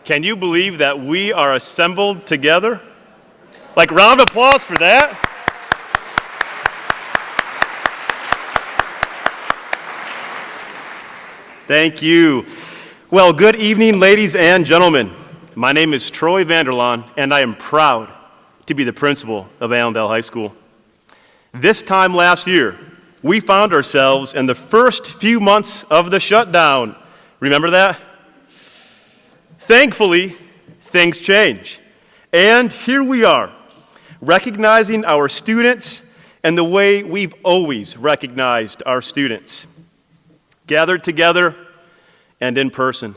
Can you believe that we are assembled together? Like, round of applause for that. Thank you. Well, good evening, ladies and gentlemen. My name is Troy Vanderlaan, and I am proud to be the principal of Allendale High School. This time last year, we found ourselves in the first few months of the shutdown. Remember that? Thankfully, things change. And here we are, recognizing our students and the way we've always recognized our students, gathered together and in person.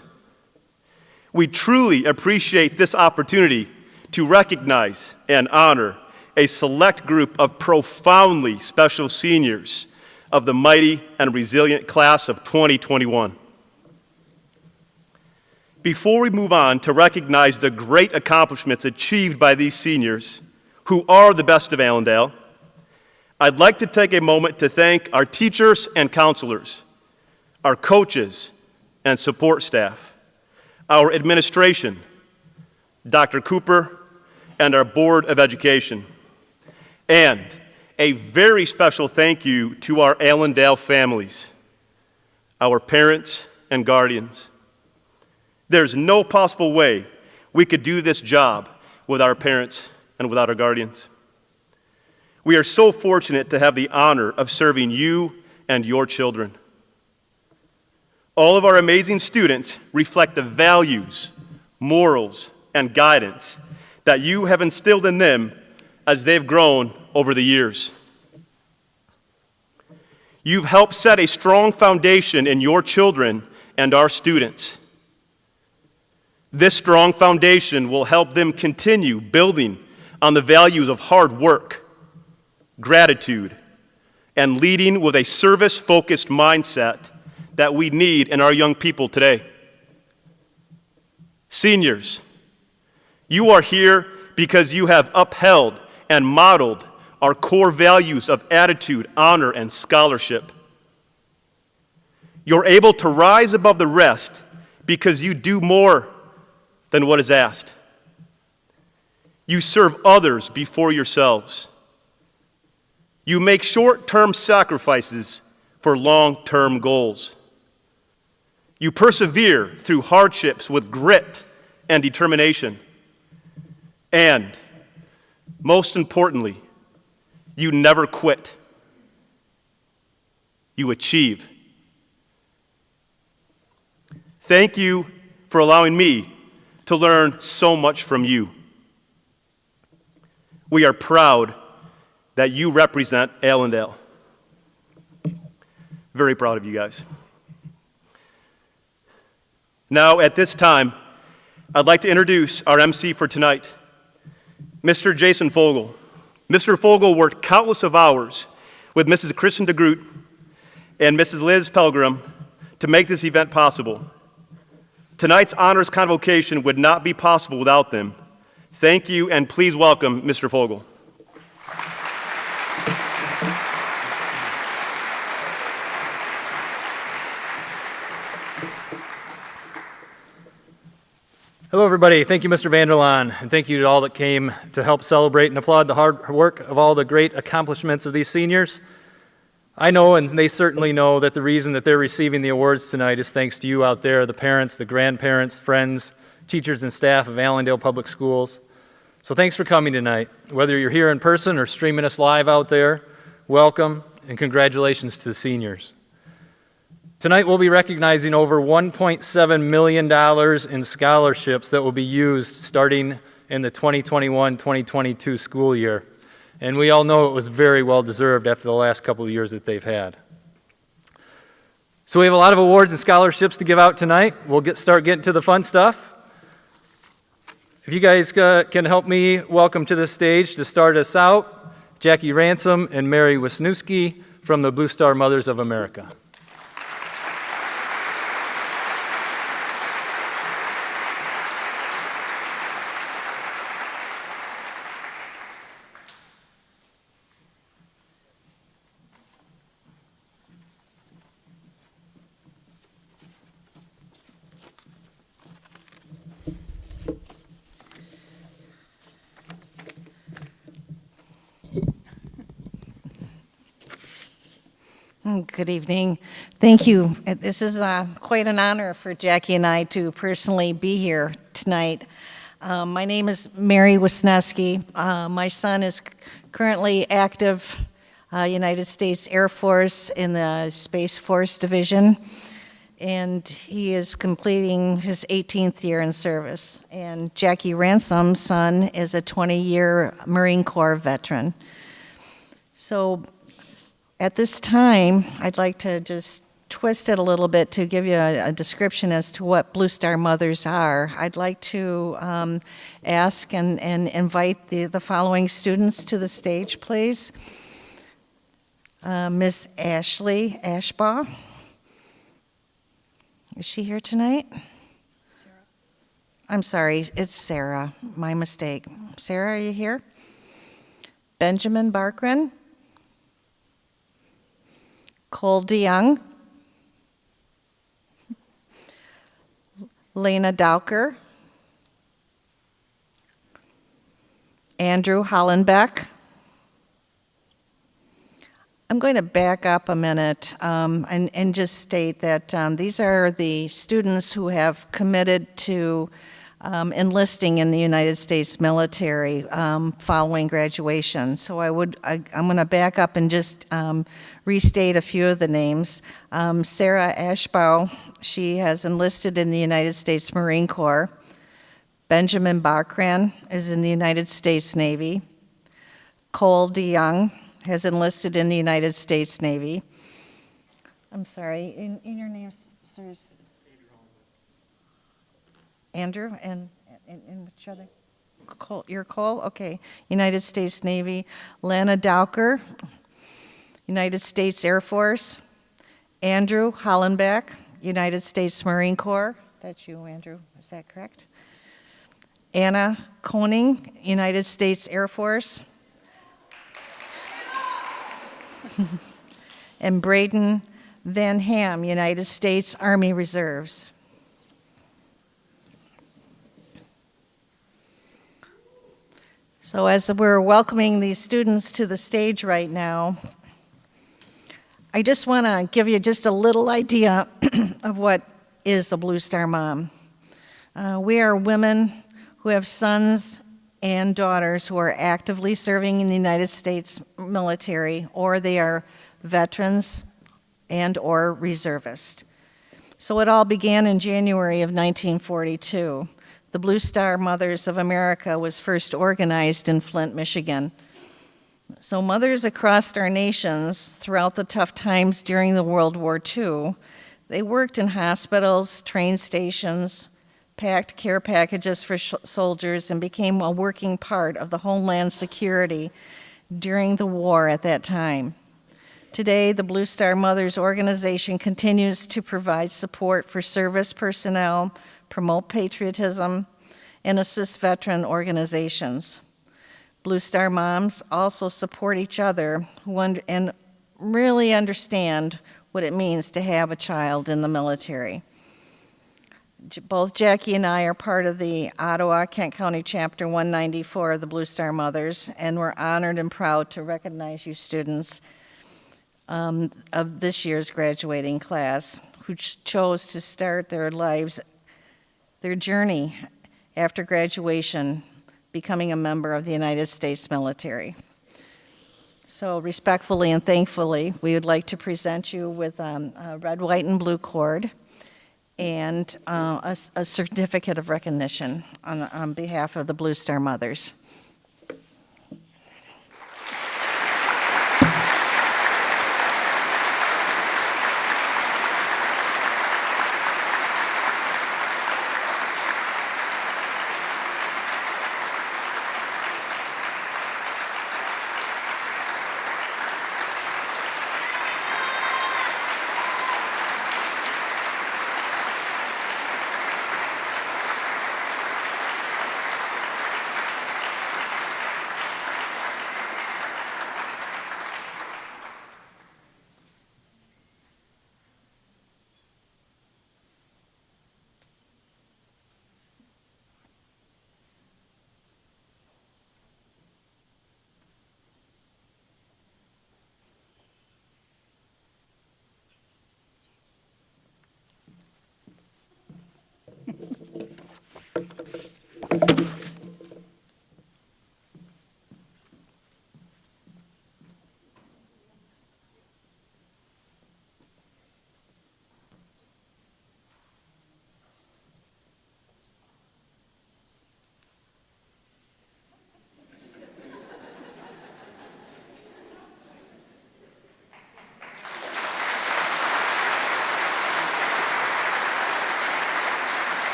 We truly appreciate this opportunity to recognize and honor a select group of profoundly special seniors of the mighty and resilient class of 2021. Before we move on to recognize the great accomplishments achieved by these seniors, who are the best of Allendale, I'd like to take a moment to thank our teachers and counselors, our coaches and support staff, our administration, Dr. Cooper, and our Board of Education, and a very special thank you to our Allendale families, our parents and guardians. There's no possible way we could do this job with our parents and without our guardians. We are so fortunate to have the honor of serving you and your children. All of our amazing students reflect the values, morals, and guidance that you have instilled in them as they've grown over the years. You've helped set a strong foundation in your children and our students. This strong foundation will help them continue building on the values of hard work, gratitude, and leading with a service-focused mindset that we need in our young people today. Seniors, you are here because you have upheld and modeled our core values of attitude, honor, and scholarship. You're able to rise above the rest because you do more than what is asked. You serve others before yourselves. You make short-term sacrifices for long-term goals. You persevere through hardships with grit and determination. And, most importantly, you never quit. You achieve. Thank you for allowing me to learn so much from you. We are proud that you represent Allendale. Very proud of you guys. Now, at this time, I'd like to introduce our MC for tonight, Mr. Jason Fogel. Mr. Fogel worked countless of hours with Mrs. Kristen DeGroot and Mrs. Liz Pelgrim to make this event possible. Tonight's honors convocation would not be possible without them. Thank you, and please welcome Mr. Fogel. Hello, everybody. Thank you, Mr. Vanderlaan, and thank you to all that came to help celebrate and applaud the hard work of all the great accomplishments of these seniors. I know, and they certainly know, that the reason that they're receiving the awards tonight is thanks to you out there, the parents, the grandparents, friends, teachers, and staff of Allendale Public Schools. So thanks for coming tonight. Whether you're here in person or streaming us live out there, welcome, and congratulations to the seniors. Tonight we'll be recognizing over $1.7 million in scholarships that will be used starting in the 2021-2022 school year. And we all know it was very well deserved after the last couple of years that they've had. So we have a lot of awards and scholarships to give out tonight. We'll start getting to the fun stuff. If you guys can help me welcome to the stage to start us out, Jackie Ransom and Mary Wisniewski from the Blue Star Mothers of America. Good evening. Thank you. This is quite an honor for Jackie and I to personally be here tonight. My name is Mary Wisniewski. My son is currently active United States Air Force in the Space Force Division, and he is completing his 18th year in service. And Jackie Ransom's son is a 20-year Marine Corps veteran. So at this time, I'd like to just twist it a little bit to give you a description as to what Blue Star Mothers are. I'd like to ask and invite the following students to the stage, please. Miss Ashley Ashbaugh. Is she here tonight? Sarah. I'm sorry, it's Sarah. My mistake. Sarah, are you here? Benjamin Barkren. Cole DeYoung. Lena Dowker. Andrew Hollenbeck. I'm going to back up a minute and just state that these are the students who have committed to enlisting in the United States military following graduation. So I'm going to back up and just restate a few of the names. Sarah Ashbaugh, she has enlisted in the United States Marine Corps. Benjamin Barkren is in the United States Navy. Cole DeYoung has enlisted in the United States Navy. I'm sorry, in your name, sirs? Andrew, and which other? Cole, you're Cole? Okay. United States Navy. Lana Dowker, United States Air Force. Andrew Hollenbeck, United States Marine Corps. That's you, Andrew. Is that correct? Anna Koning, United States Air Force. And Braden Van Ham, United States Army Reserves. So as we're welcoming these students to the stage right now, I just want to give you just a little idea of what is a Blue Star mom. We are women who have sons and daughters who are actively serving in the United States military, or they are veterans and or reservists. So it all began in January of 1942. The Blue Star Mothers of America was first organized in Flint, Michigan. So mothers across our nations throughout the tough times during the World War II, they worked in hospitals, train stations, packed care packages for soldiers, and became a working part of the Homeland Security during the war at that time. Today, the Blue Star Mothers organization continues to provide support for service personnel, promote patriotism, and assist veteran organizations. Blue Star moms also support each other and really understand what it means to have a child in the military. Both Jackie and I are part of the Ottawa, Kent County Chapter 194 of the Blue Star Mothers, and we're honored and proud to recognize you students of this year's graduating class who chose to start their lives, their journey after graduation, becoming a member of the United States military. So respectfully and thankfully, we would like to present you with a red, white, and blue cord and a certificate of recognition on behalf of the Blue Star Mothers.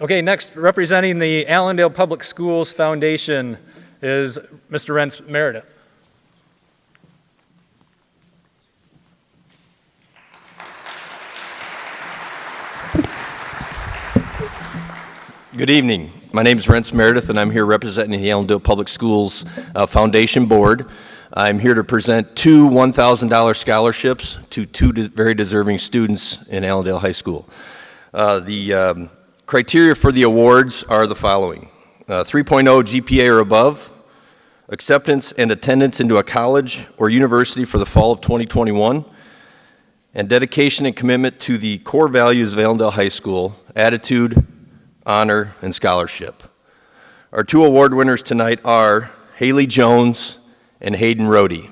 Okay, next, representing the Allendale Public Schools Foundation is Mr. Rentz Meredith. Good evening. My name is Rentz Meredith, and I'm here representing the Allendale Public Schools Foundation Board. I'm here to present two $1,000 scholarships to two very deserving students in Allendale High School. The criteria for the awards are the following: 3.0 GPA or above, acceptance and attendance into a college or university for the fall of 2021, and dedication and commitment to the core values of Allendale High School: attitude, honor, and scholarship. Our two award winners tonight are Haley Jones and Hayden Rohde.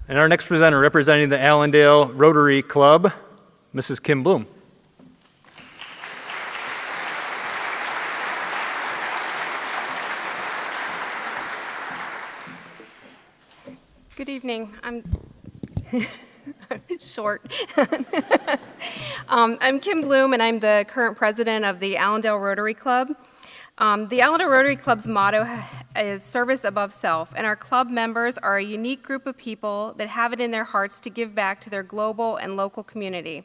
And our next presenter, representing the Allendale Rotary Club, Mrs. Kim Bloom. Good evening. I'm short. I'm Kim Bloom, and I'm the current president of the Allendale Rotary Club. The Allendale Rotary Club's motto is service above self, and our club members are a unique group of people that have it in their hearts to give back to their global and local community.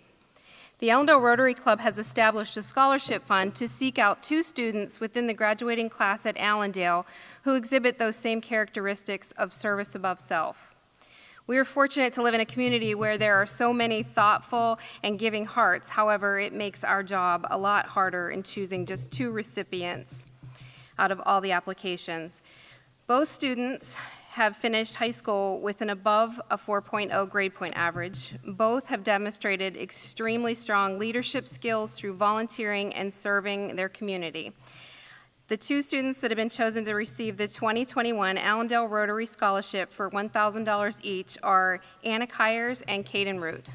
The Allendale Rotary Club has established a scholarship fund to seek out two students within the graduating class at Allendale who exhibit those same characteristics of service above self. We are fortunate to live in a community where there are so many thoughtful and giving hearts. However, it makes our job a lot harder in choosing just two recipients out of all the applications. Both students have finished high school with an above a 4.0 grade point average. Both have demonstrated extremely strong leadership skills through volunteering and serving their community. The two students that have been chosen to receive the 2021 Allendale Rotary Scholarship for $1,000 each are Anna Kyers and Caden Root.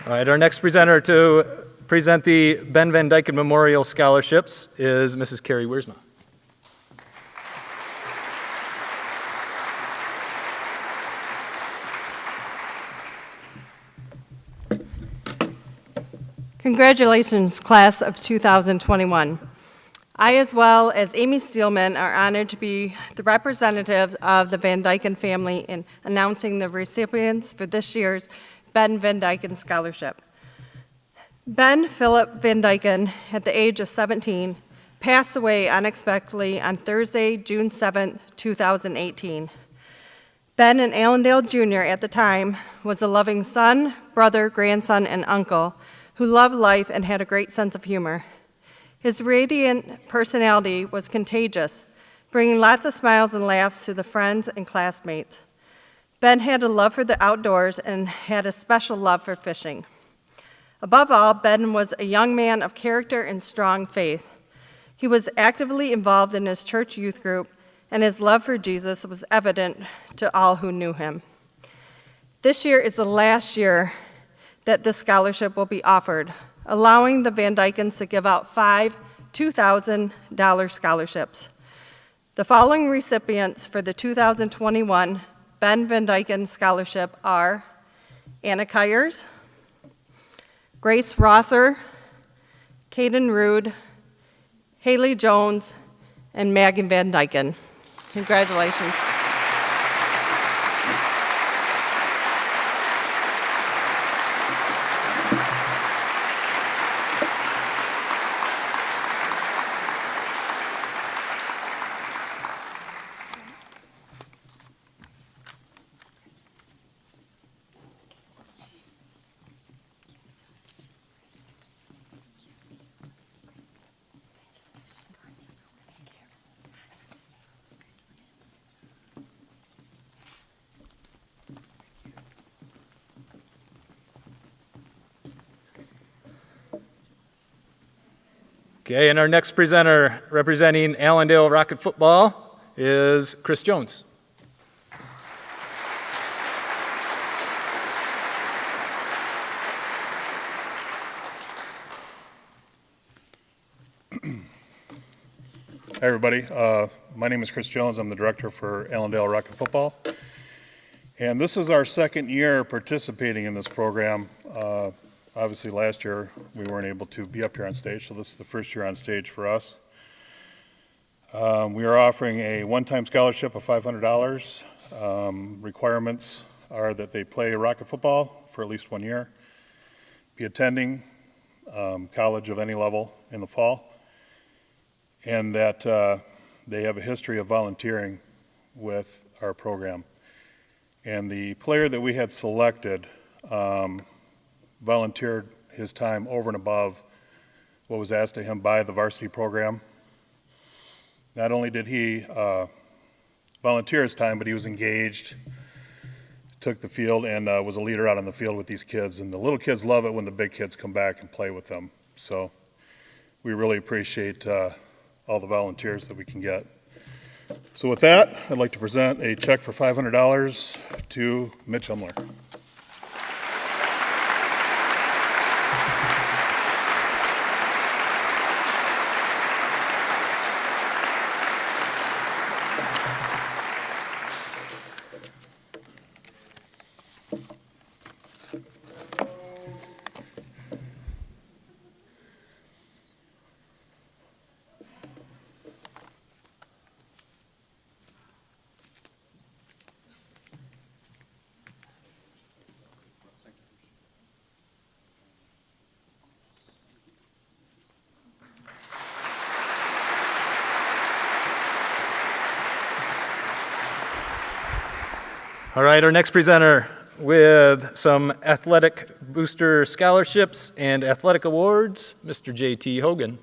All right, our next presenter to present the Ben Van Dyken Memorial Scholarships is Mrs. Carrie Wiersma. Congratulations, class of 2021. I, as well as Amy Steelman, are honored to be the representatives of the Van Dyken family in announcing the recipients for this year's Ben Van Dyken Scholarship. Ben Philip Van Dyken, at the age of 17, passed away unexpectedly on Thursday, June 7, 2018. Ben, an Allendale Jr. at the time, was a loving son, brother, grandson, and uncle who loved life and had a great sense of humor. His radiant personality was contagious, bringing lots of smiles and laughs to the friends and classmates. Ben had a love for the outdoors and had a special love for fishing. Above all, Ben was a young man of character and strong faith. He was actively involved in his church youth group, and his love for Jesus was evident to all who knew him. This year is the last year that this scholarship will be offered, allowing the Van Dykens to give out 5 $2,000 scholarships. The following recipients for the 2021 Ben Van Dyken Scholarship are Anna Kyers, Grace Rosser, Kaden Rude, Haley Jones, and Megan Van Dyken. Congratulations. Okay, and our next presenter representing Allendale Rocket Football is Chris Jones. Hi, everybody. My name is Chris Jones. I'm the director for Allendale Rocket Football. And this is our second year participating in this program. Obviously, last year we weren't able to be up here on stage, so this is the first year on stage for us. We are offering a one-time scholarship of $500. Requirements are that they play rocket football for at least 1 year, be attending college of any level in the fall, and that they have a history of volunteering with our program. And the player that we had selected volunteered his time over and above what was asked of him by the varsity program. Not only did he volunteer his time, but he was engaged, took the field, and was a leader out on the field with these kids. And the little kids love it when the big kids come back and play with them. So we really appreciate all the volunteers that we can get. So with that, I'd like to present a check for $500 to Mitch Umler. All right, our next presenter with some athletic booster scholarships and athletic awards, Mr. J.T. Hogan.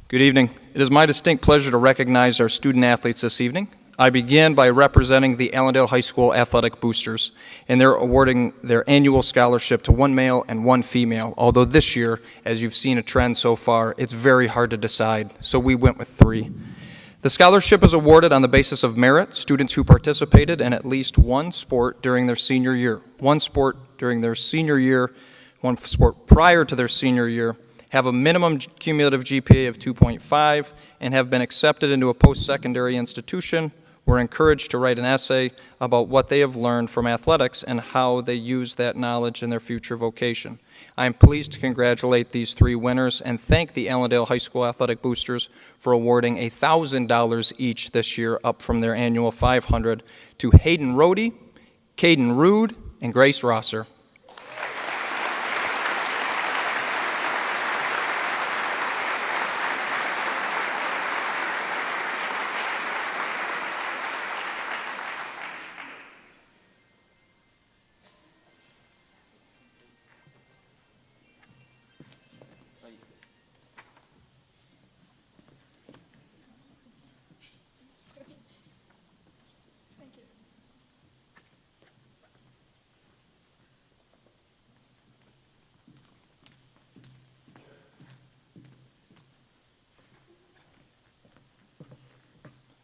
Good evening. It is my distinct pleasure to recognize our student athletes this evening. I begin by representing the Allendale High School Athletic Boosters, and they're awarding their annual scholarship to 1 male and 1 female, although this year, as you've seen a trend so far, it's very hard to decide, so we went with 3. The scholarship is awarded on the basis of merit, students who participated in at least one sport during their senior year. One sport during their senior year one sport prior to their senior year, have a minimum cumulative GPA of 2.5, and have been accepted into a post-secondary institution, were encouraged to write an essay about what they have learned from athletics and how they use that knowledge in their future vocation. I am pleased to congratulate these three winners and thank the Allendale High School Athletic Boosters for awarding $1,000 each this year, up from their annual $500, to Hayden Rohde, Caden Rude, and Grace Rosser.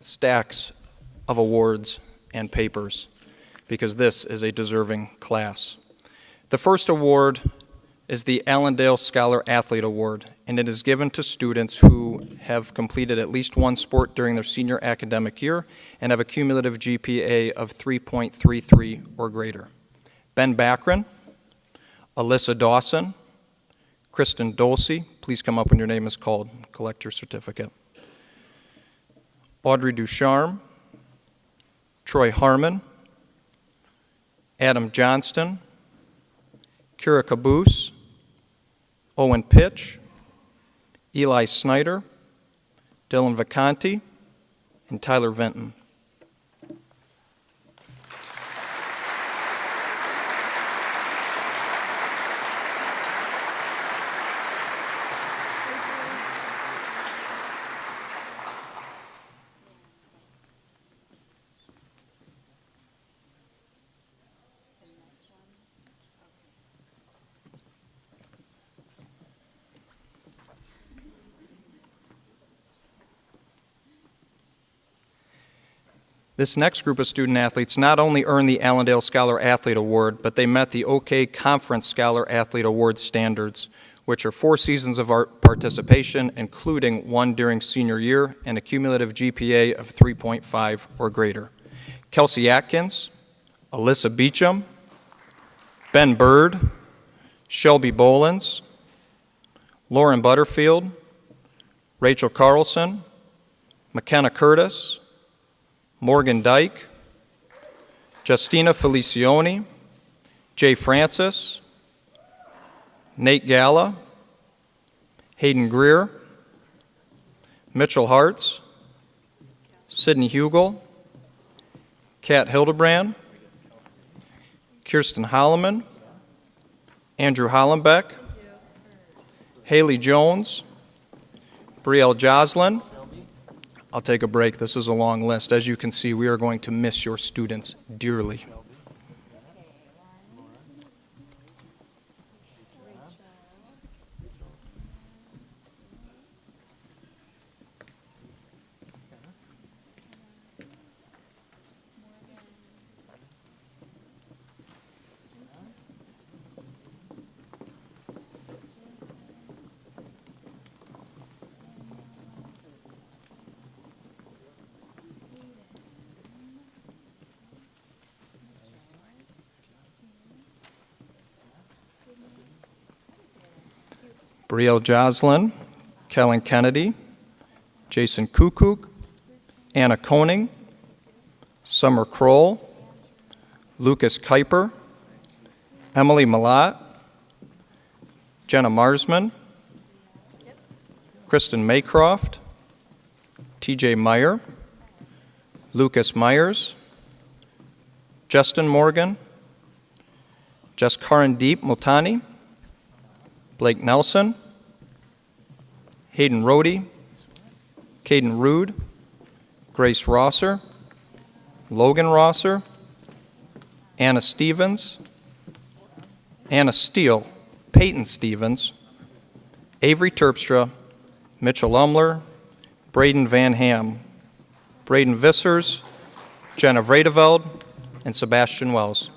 Stacks of awards and papers, because this is a deserving class. The first award is the Allendale Scholar Athlete Award, and it is given to students who have completed at least one sport during their senior academic year and have a cumulative GPA of 3.33 or greater. Ben Backren, Alyssa Dawson, Kristen Dolce, please come up when your name is called, collect your certificate. Audrey Ducharme, Troy Harmon, Adam Johnston, Kira Caboose, Owen Pitch, Eli Snyder, Dylan Vacanti, and Tyler Vinton. This next group of student athletes not only earned the Allendale Scholar Athlete Award, but they met the OK Conference Scholar Athlete Award standards, which are 4 seasons of participation, including one during senior year, and a cumulative GPA of 3.5 or greater. Kelsey Atkins, Alyssa Beecham, Ben Bird, Shelby Bolins, Lauren Butterfield, Rachel Carlson, McKenna Curtis, Morgan Dyke, Justina Felicioni, Jay Francis, Nate Galla, Hayden Greer, Mitchell Hartz, Sydney Hugel, Kat Hildebrand, Kirsten Holloman, Andrew Hollenbeck, Haley Jones, Brielle Joslin. I'll take a break. This is a long list. As you can see, we are going to miss your students dearly. Brielle Joslin, Kellen Kennedy, Jason Kukuk, Anna Koning, Summer Kroll, Lucas Kuiper, Emily Malat, Jenna Marsman, Kristen Maycroft, TJ Meyer, Lucas Myers, Justin Morgan, Jaskaran Deep Multani, Blake Nelson, Hayden Rohde, Caden Rude, Grace Rosser, Logan Rosser, Anna Stevens, Anna Steele, Peyton Stevens, Avery Terpstra, Mitchell Umler, Braden Van Ham, Braden Vissers, Jenna Vredeveld, and Sebastian Wells.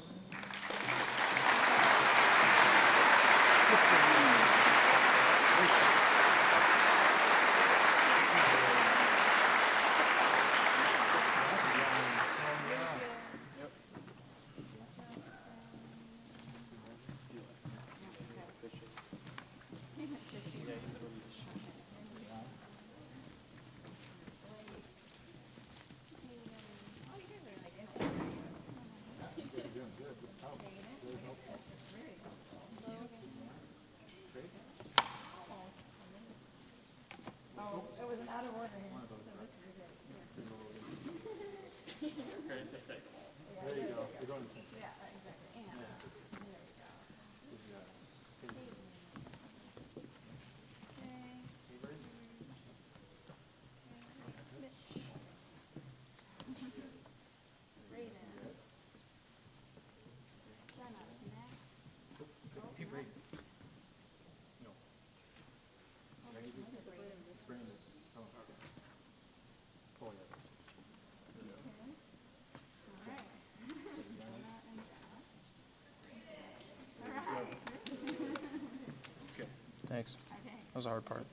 Thanks. That was a hard part.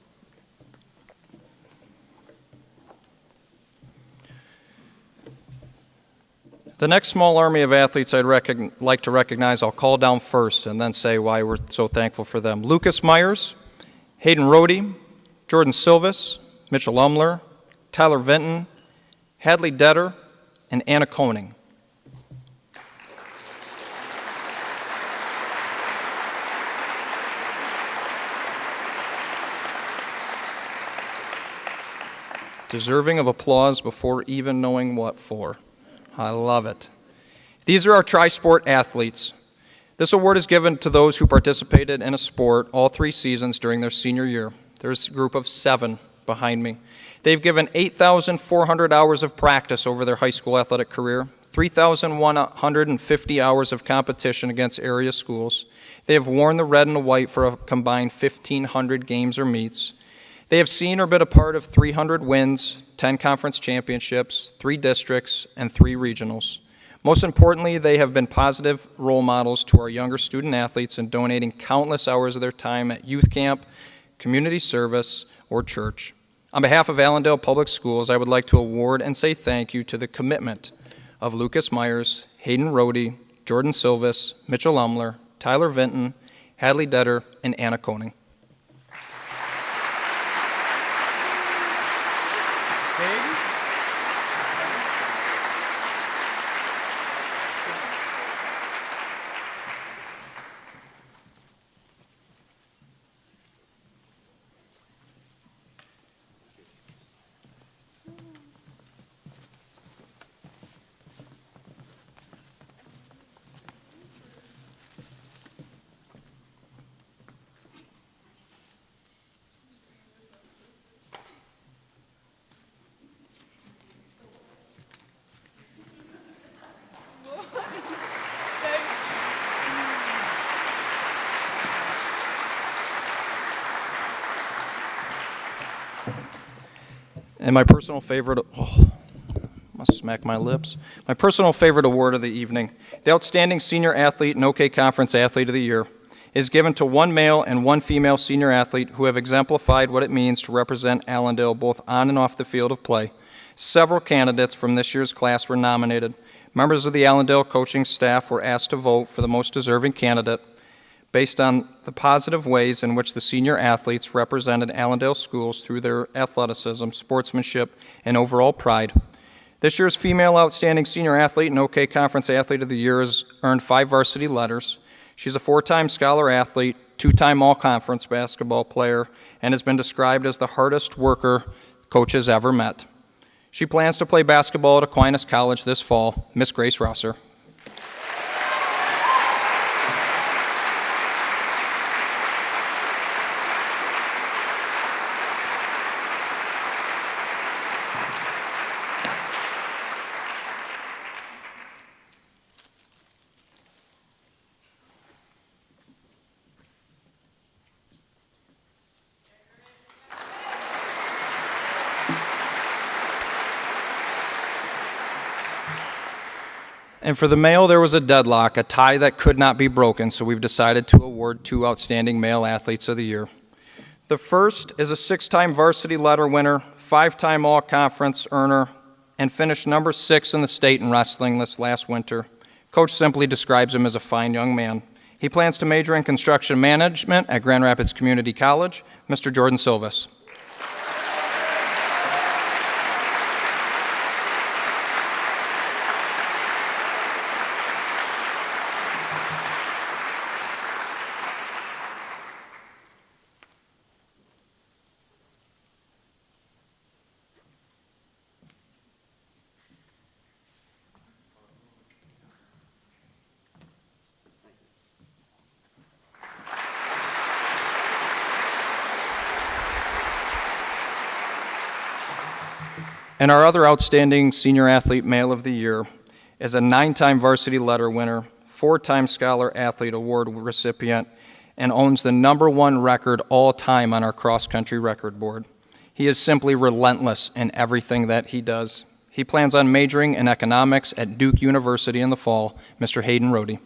The next small army of athletes I'd like to recognize, I'll call down first and then say why we're so thankful for them. Lucas Myers, Hayden Rohde, Jordan Silvis, Mitchell Umler, Tyler Vinton, Hadley Detter, and Anna Koning. Deserving of applause before even knowing what for. I love it. These are our tri-sport athletes. This award is given to those who participated in a sport all 3 seasons during their senior year. There's a group of 7 behind me. They've given 8,400 hours of practice over their high school athletic career, 3,150 hours of competition against area schools. They have worn the red and the white for a combined 1,500 games or meets. They have seen or been a part of 300 wins, 10 conference championships, 3 districts, and 3 regionals. Most importantly, they have been positive role models to our younger student athletes in donating countless hours of their time at youth camp, community service, or church. On behalf of Allendale Public Schools, I would like to award and say thank you to the commitment of Lucas Myers, Hayden Rohde, Jordan Silvis, Mitchell Umler, Tyler Vinton, Hadley Detter, and Anna Koning. And my personal favorite, must smack my lips. My personal favorite award of the evening, the Outstanding Senior Athlete and OK Conference Athlete of the Year, is given to 1 male and 1 female senior athlete who have exemplified what it means to represent Allendale both on and off the field of play. Several candidates from this year's class were nominated. Members of the Allendale coaching staff were asked to vote for the most deserving candidate based on the positive ways in which the senior athletes represented Allendale schools through their athleticism, sportsmanship, and overall pride. This year's female outstanding senior athlete and OK Conference Athlete of the Year has earned 5 varsity letters. She's a 4-time scholar athlete, 2-time all-conference basketball player, and has been described as the hardest worker coaches ever met. She plans to play basketball at Aquinas College this fall. Miss Grace Rosser. And for the male, there was a deadlock, a tie that could not be broken, so we've decided to award 2 outstanding male athletes of the year. The first is a 6-time varsity letter winner, 5-time all-conference earner, and finished number 6 in the state in wrestling this last winter. Coach simply describes him as a fine young man. He plans to major in construction management at Grand Rapids Community College. Mr. Jordan Silvis. And our other outstanding senior athlete male of the year is a 9-time varsity letter winner, 4-time Scholar Athlete Award recipient, and owns the #1 record all time on our cross-country record board. He is simply relentless in everything that he does. He plans on majoring in economics at Duke University in the fall, Mr. Hayden Rohde.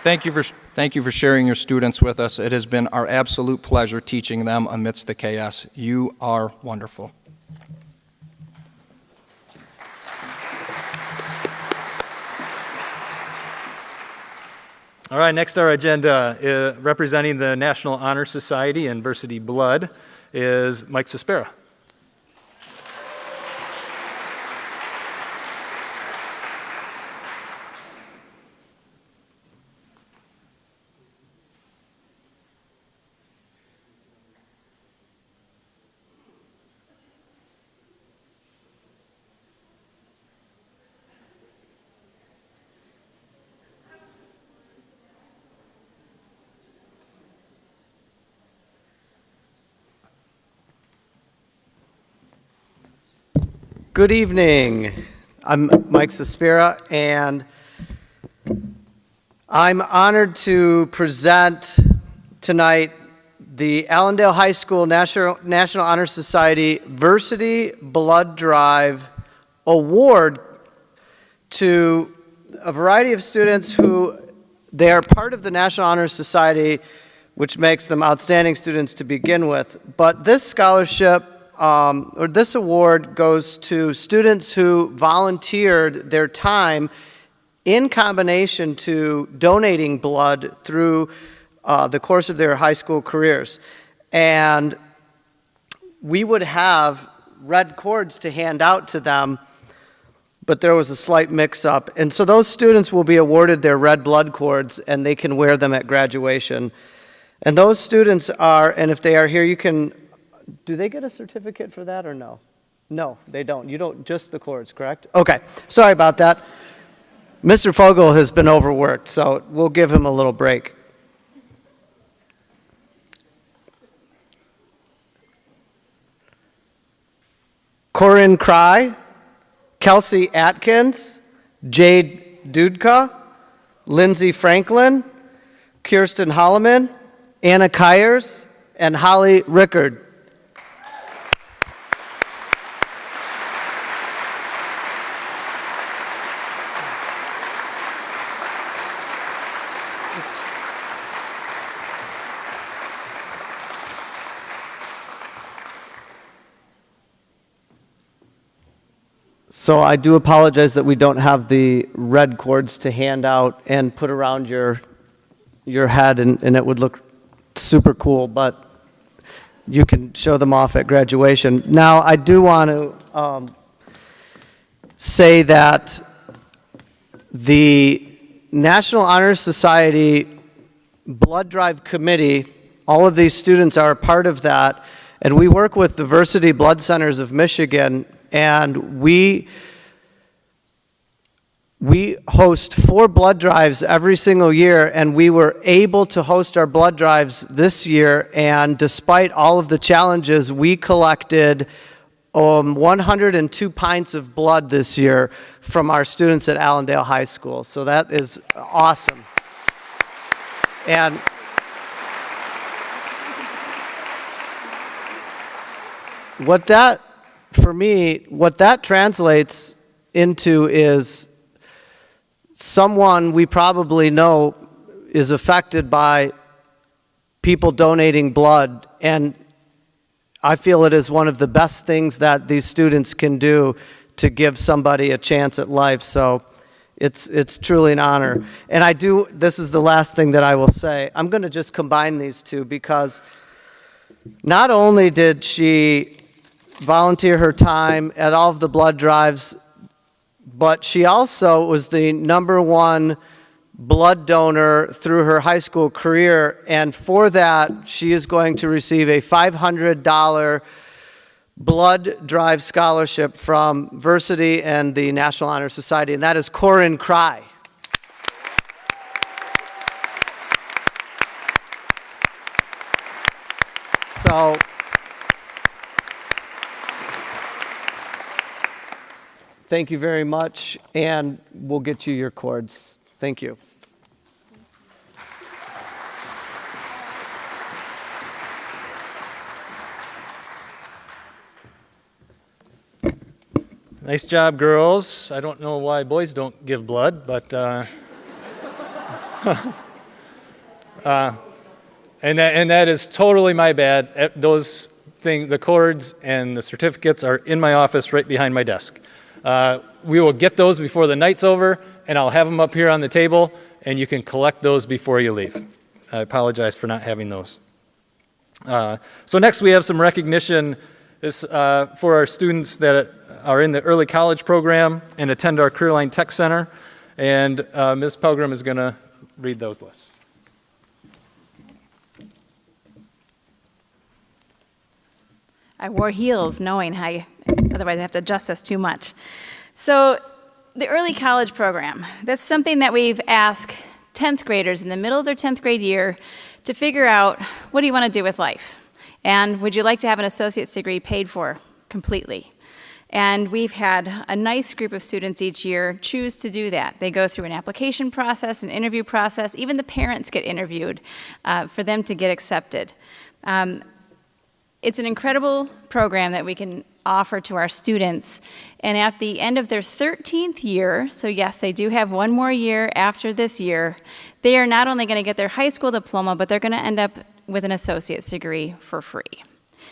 Thank you for sharing your students with us. It has been our absolute pleasure teaching them amidst the chaos. You are wonderful. All right, next our agenda, representing the National Honor Society and Varsity Blood, is Mike Cispera. Good evening. I'm Mike Cispera, and I'm honored to present tonight the Allendale High School National Honor Society Varsity Blood Drive Award to a variety of students who they are part of the National Honor Society, which makes them outstanding students to begin with. But this scholarship or this award goes to students who volunteered their time in combination to donating blood through the course of their high school careers. And we would have red cords to hand out to them, but there was a slight mix-up. And so those students will be awarded their red blood cords, and they can wear them at graduation. And those students are, and if they are here, you can, do they get a certificate for that or no? No, they don't. You don't, just the cords, correct? Okay, sorry about that. Mr. Fogel has been overworked, so we'll give him a little break. Corinne Cry, Kelsey Atkins, Jade Dudka, Lindsay Franklin, Kirsten Holloman, Anna Kyers, and Holly Rickard. So I do apologize that we don't have the red cords to hand out and put around your head, and it would look super cool, but you can show them off at graduation. Now, I do want to say that the National Honor Society Blood Drive Committee, all of these students are a part of that, and we work with the Varsity Blood Centers of Michigan, and we host 4 blood drives every single year, and we were able to host our blood drives this year, and despite all of the challenges, we collected 102 pints of blood this year from our students at Allendale High School. So that is awesome. And what that, for me, what that translates into is someone we probably know is affected by people donating blood, and I feel it is one of the best things that these students can do to give somebody a chance at life. So it's truly an honor. And this is the last thing that I will say. I'm going to just combine these two, because not only did she volunteer her time at all of the blood drives, but she also was the #1 blood donor through her high school career, and for that, she is going to receive a $500 blood drive scholarship from Versity and the National Honor Society, and that is Corinne Cry. So, thank you very much, and we'll get you your cords. Thank you. Nice job, girls. I don't know why boys don't give blood, but and that is totally my bad. The cords and the certificates are in my office right behind my desk. We will get those before the night's over, and I'll have them up here on the table, and you can collect those before you leave. I apologize for not having those. So next we have some recognition for our students that are in the early college program and attend our Career Line Tech Center, and Ms. Pelgrim is going to read those lists. I wore heels knowing how otherwise I have to adjust this too much. So the early college program, that's something that we've asked 10th graders in the middle of their 10th grade year to figure out, what do you want to do with life? And would you like to have an associate's degree paid for completely? And we've had a nice group of students each year choose to do that. They go through an application process, an interview process, even the parents get interviewed for them to get accepted. It's an incredible program that we can offer to our students. And at the end of their 13th year, so yes, they do have one more year after this year, they are not only going to get their high school diploma, but they're going to end up with an associate's degree for free.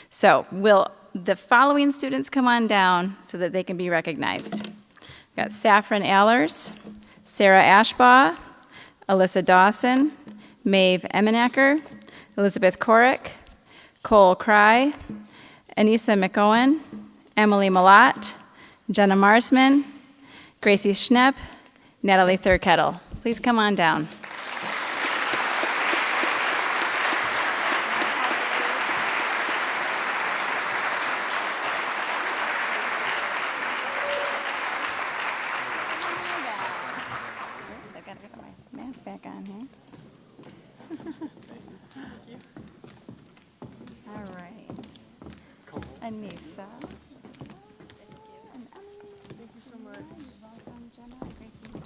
So will the following students come on down so that they can be recognized? We've got Saffron Allers, Sarah Ashbaugh, Alyssa Dawson, Maeve Emenacker, Elizabeth Korick, Cole Cry, Anissa McOwen, Emily Malott, Jenna Marsman, Gracie Schnepp, Natalie Thurkettle. Please come on down. Oops, I've got to get my mask back on here. All right. Anissa. And Emily. Thank you so much. You're welcome, Jenna. Gracie.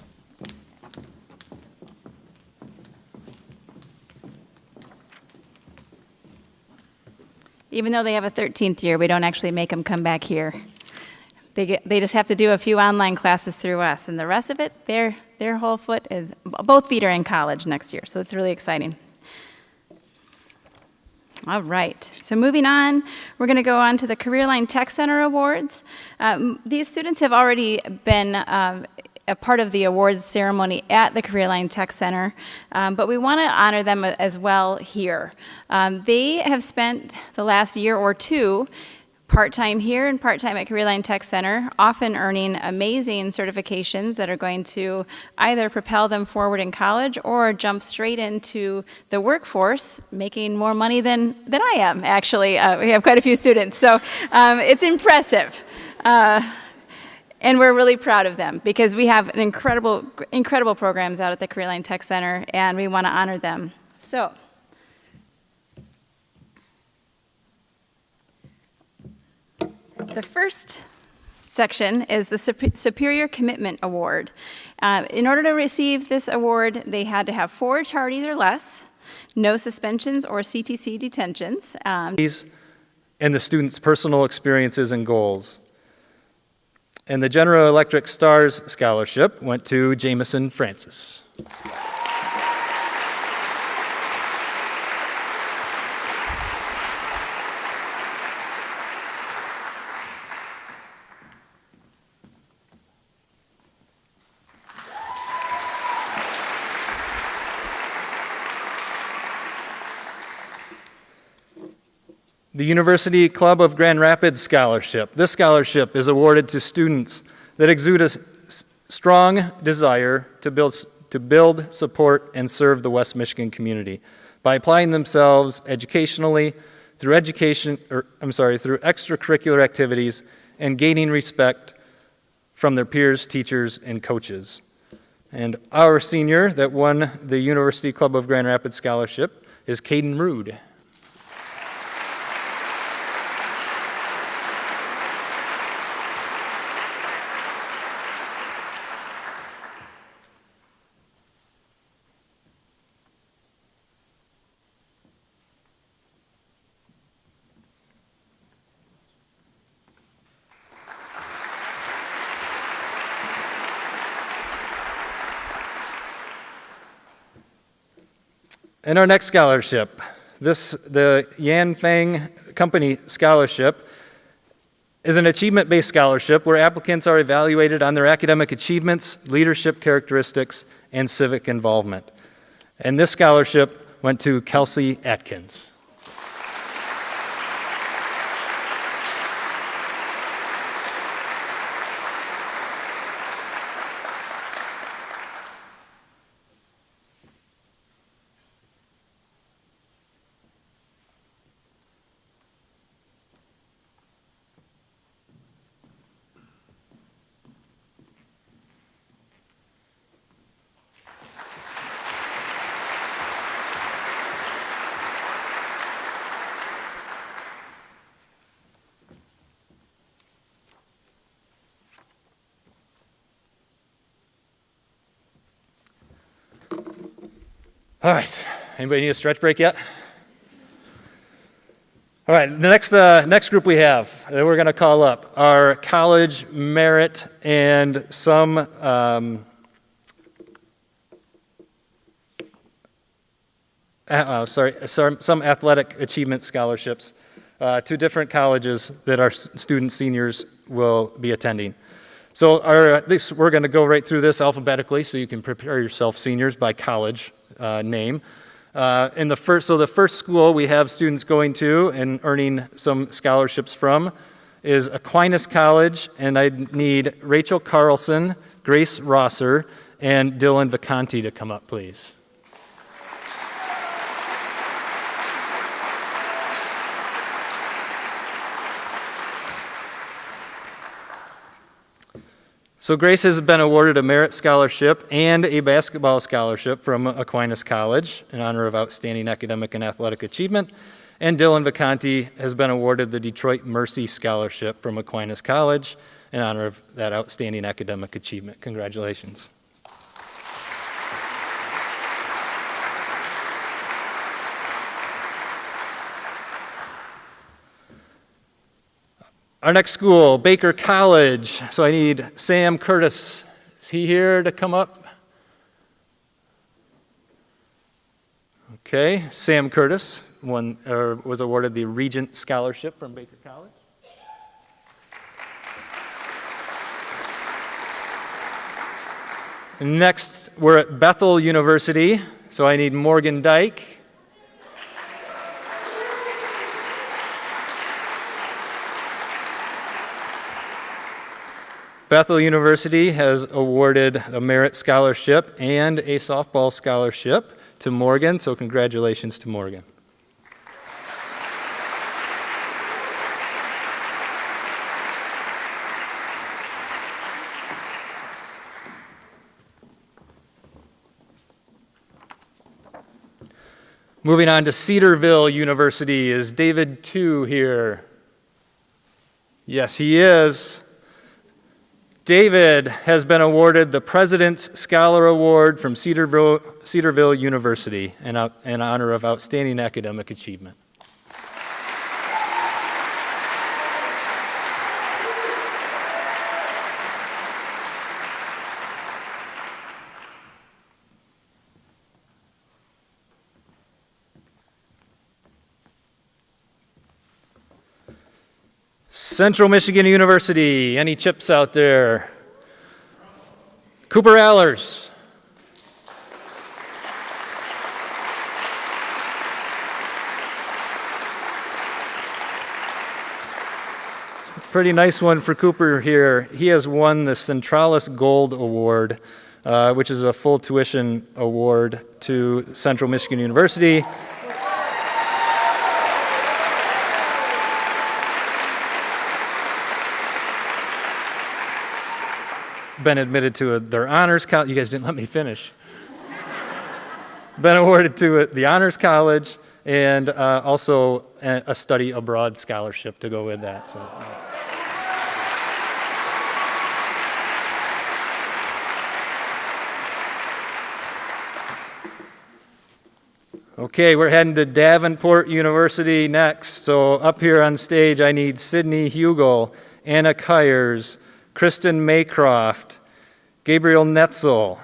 Even though they have a 13th year, we don't actually make them come back here. They just have to do a few online classes through us, and the rest of it, their whole foot is, both feet are in college next year, so it's really exciting. All right, so moving on, we're going to go on to the Career Line Tech Center Awards. These students have already been a part of the awards ceremony at the Career Line Tech Center, but we want to honor them as well here. They have spent the last year or two part-time here and part-time at Career Line Tech Center, often earning amazing certifications that are going to either propel them forward in college or jump straight into the workforce, making more money than I am, actually. We have quite a few students, so it's impressive. And we're really proud of them because we have an incredible programs out at the Career Line Tech Center, and we want to honor them. So, the first section is the Superior Commitment Award. In order to receive this award, they had to have 4 tardies or less, no suspensions or CTC detentions. And the students' personal experiences and goals. And the General Electric Stars Scholarship went to Jameson Francis. The University Club of Grand Rapids Scholarship. This scholarship is awarded to students that exude a strong desire to to build, support, and serve the West Michigan community by applying themselves educationally through through extracurricular activities and gaining respect from their peers, teachers, and coaches. And our senior that won the University Club of Grand Rapids Scholarship is Caden Rude. And our next scholarship, the Yan Fang Company Scholarship, is an achievement-based scholarship where applicants are evaluated on their academic achievements, leadership characteristics, and civic involvement. And this scholarship went to Kelsey Atkins. All right, anybody need a stretch break yet? All right, the next group we have that we're going to call up are college merit and some some athletic achievement scholarships to different colleges that our student seniors will be attending. So we're going to go right through this alphabetically so you can prepare yourself, seniors, by college name. The first school we have students going to and earning some scholarships from is Aquinas College, and I need Rachel Carlson, Grace Rosser, and Dylan Vicanti to come up, please. So Grace has been awarded a merit scholarship and a basketball scholarship from Aquinas College in honor of outstanding academic and athletic achievement. And Dylan Vicanti has been awarded the Detroit Mercy Scholarship from Aquinas College in honor of that outstanding academic achievement. Congratulations. Our next school, Baker College. So I need Sam Curtis. Is he here to come up? Okay, Sam Curtis was awarded the Regent Scholarship from Baker College. Next, we're at Bethel University. So I need Morgan Dyke. Bethel University has awarded a merit scholarship and a softball scholarship to Morgan, so congratulations to Morgan. Moving on to Cedarville University, is David Tu here? Yes, he is. David has been awarded the President's Scholar Award from Cedarville University in honor of outstanding academic achievement. Central Michigan University, any chips out there? Cooper Allers. Pretty nice one for Cooper here. He has won the Centralis Gold Award which is a full tuition award to Central Michigan University. Been admitted to their honors college. You guys didn't let me finish. Been awarded to the honors college and also a study abroad scholarship to go with that. So. Okay, we're heading to Davenport University next. So up here on stage, I need Sydney Hugel, Anna Kyers, Kristen Maycroft, Gabriel Netzel.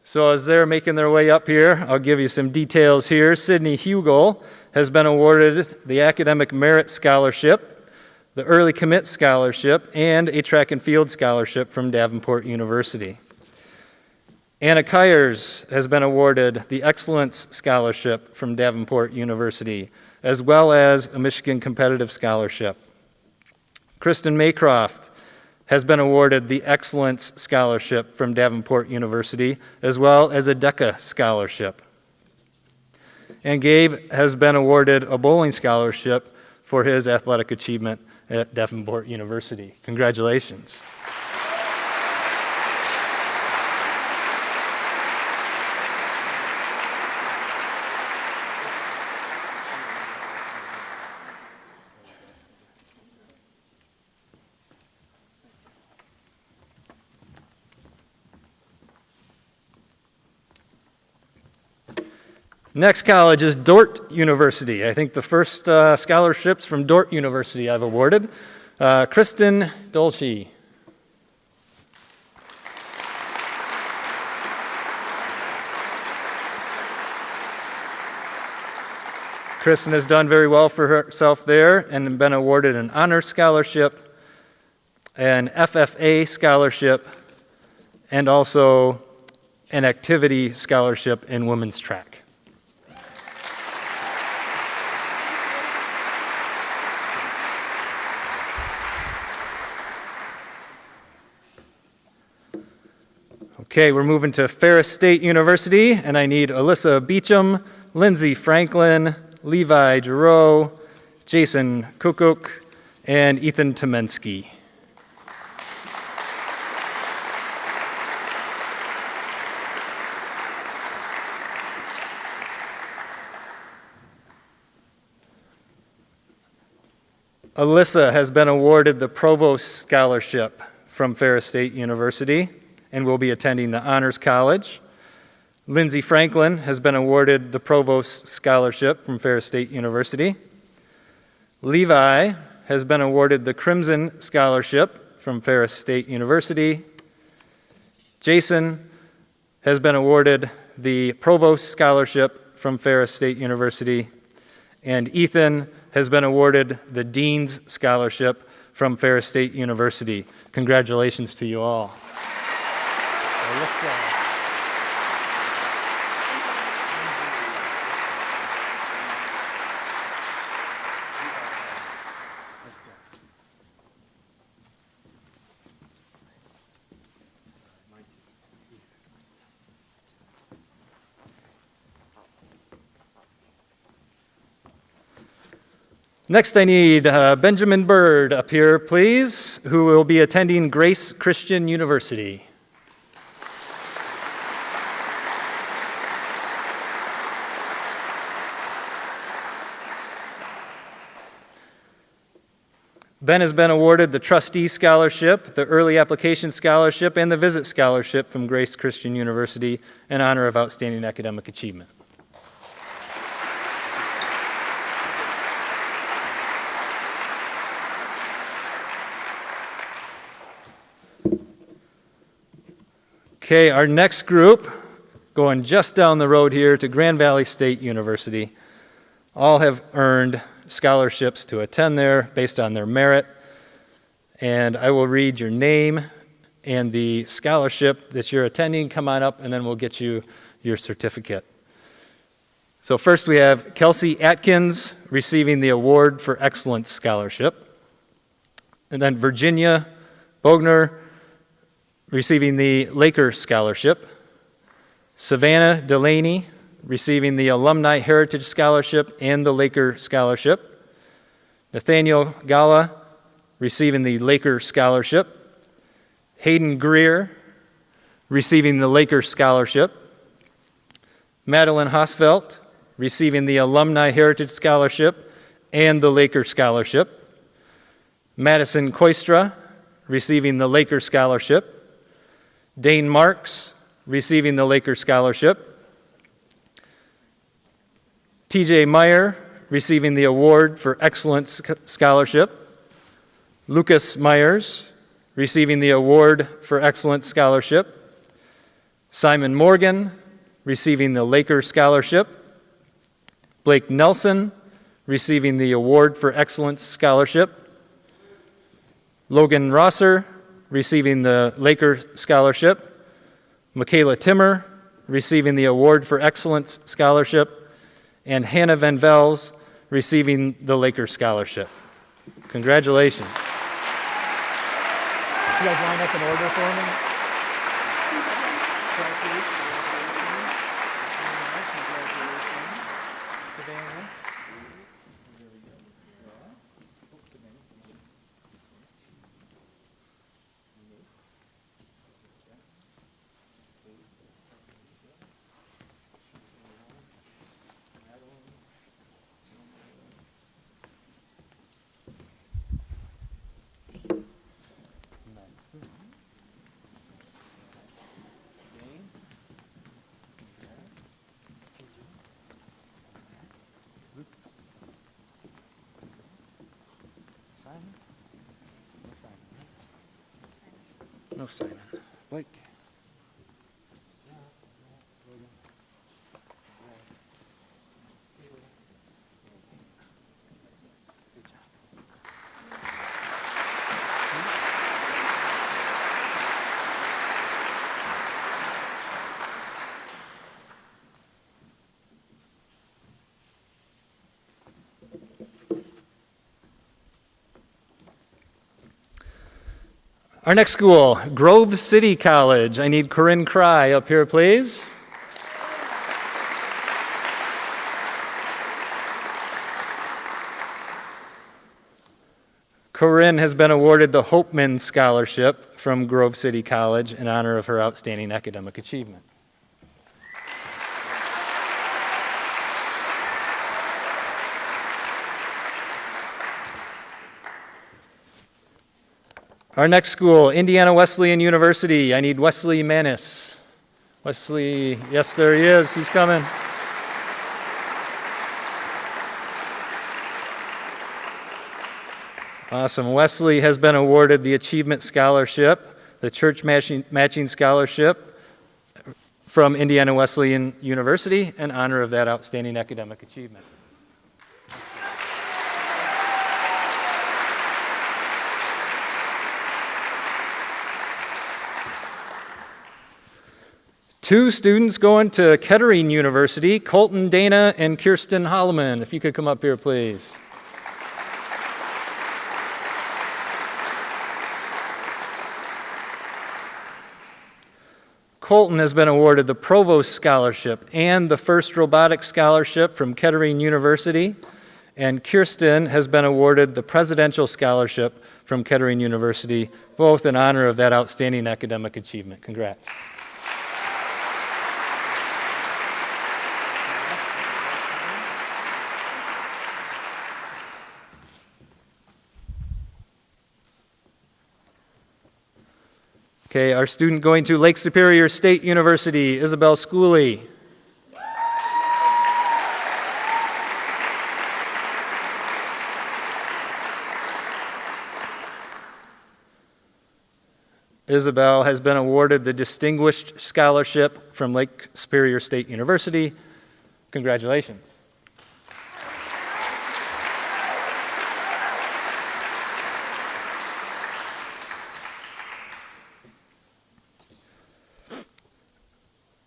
So as they're making their way up here, I'll give you some details here. Sydney Hugel has been awarded the Academic Merit Scholarship, the Early Commit Scholarship, and a Track and Field Scholarship from Davenport University. Anna Kyers has been awarded the Excellence Scholarship from Davenport University, as well as a Michigan Competitive Scholarship. Kristen Maycroft has been awarded the Excellence Scholarship from Davenport University, as well as a DECA Scholarship. And Gabe has been awarded a bowling scholarship for his athletic achievement at Davenport University. Congratulations. Next college is Dordt University. I think the first scholarships from Dordt University I've awarded. Kristen Dolce. Kristen has done very well for herself there and been awarded an honors scholarship, an FFA scholarship, and also an activity scholarship in women's track. Okay, we're moving to Ferris State University, and I need Alyssa Beecham, Lindsay Franklin, Levi Giroux, Jason Kukuk, and Ethan Tomensky. Alyssa has been awarded the Provost Scholarship from Ferris State University and will be attending the Honors College. Lindsay Franklin has been awarded the Provost Scholarship from Ferris State University. Levi has been awarded the Crimson Scholarship from Ferris State University. Jason has been awarded the Provost Scholarship from Ferris State University. And Ethan has been awarded the Dean's Scholarship from Ferris State University. Congratulations to you all. Next, I need Benjamin Bird up here, please, who will be attending Grace Christian University. Ben has been awarded the Trustee Scholarship, the Early Application Scholarship, and the Visit Scholarship from Grace Christian University in honor of outstanding academic achievement. Okay, our next group, going just down the road here to Grand Valley State University, all have earned scholarships to attend there based on their merit. And I will read your name and the scholarship that you're attending. Come on up, and then we'll get you your certificate. So first we have Kelsey Atkins receiving the Award for Excellence Scholarship. And then Virginia Bogner receiving the Laker Scholarship. Savannah Delaney receiving the Alumni Heritage Scholarship and the Laker Scholarship. Nathaniel Gala receiving the Laker Scholarship. Hayden Greer receiving the Laker Scholarship. Madeline Hosfeld receiving the Alumni Heritage Scholarship and the Laker Scholarship. Madison Koistra receiving the Laker Scholarship. Dane Marks receiving the Laker Scholarship. TJ Meyer receiving the Award for Excellence Scholarship. Lucas Myers receiving the Award for Excellence Scholarship. Simon Morgan receiving the Laker Scholarship. Blake Nelson receiving the Award for Excellence Scholarship. Logan Rosser receiving the Laker Scholarship. Michaela Timmer receiving the Award for Excellence Scholarship. And Hannah Van Vels receiving the Laker Scholarship. Congratulations. You guys line up in order for me? No Simon. Blake. Our next school, Grove City College. I need Corinne Cry up here, please. Corinne has been awarded the Hopeman Scholarship from Grove City College in honor of her outstanding academic achievement. Our next school, Indiana Wesleyan University. I need Wesley Manis. Wesley, yes, there he is. He's coming. Awesome. Wesley has been awarded the Achievement Scholarship, the Church Matching Scholarship from Indiana Wesleyan University in honor of that outstanding academic achievement. Two students going to Kettering University, Colton Dana and Kirsten Holloman. If you could come up here, please. Colton has been awarded the Provost Scholarship and the First Robotics Scholarship from Kettering University, and Kirsten has been awarded the Presidential Scholarship from Kettering University, both in honor of that outstanding academic achievement. Congrats. Okay, our student going to Lake Superior State University, Isabel Schooley. Isabel has been awarded the Distinguished Scholarship from Lake Superior State University. Congratulations.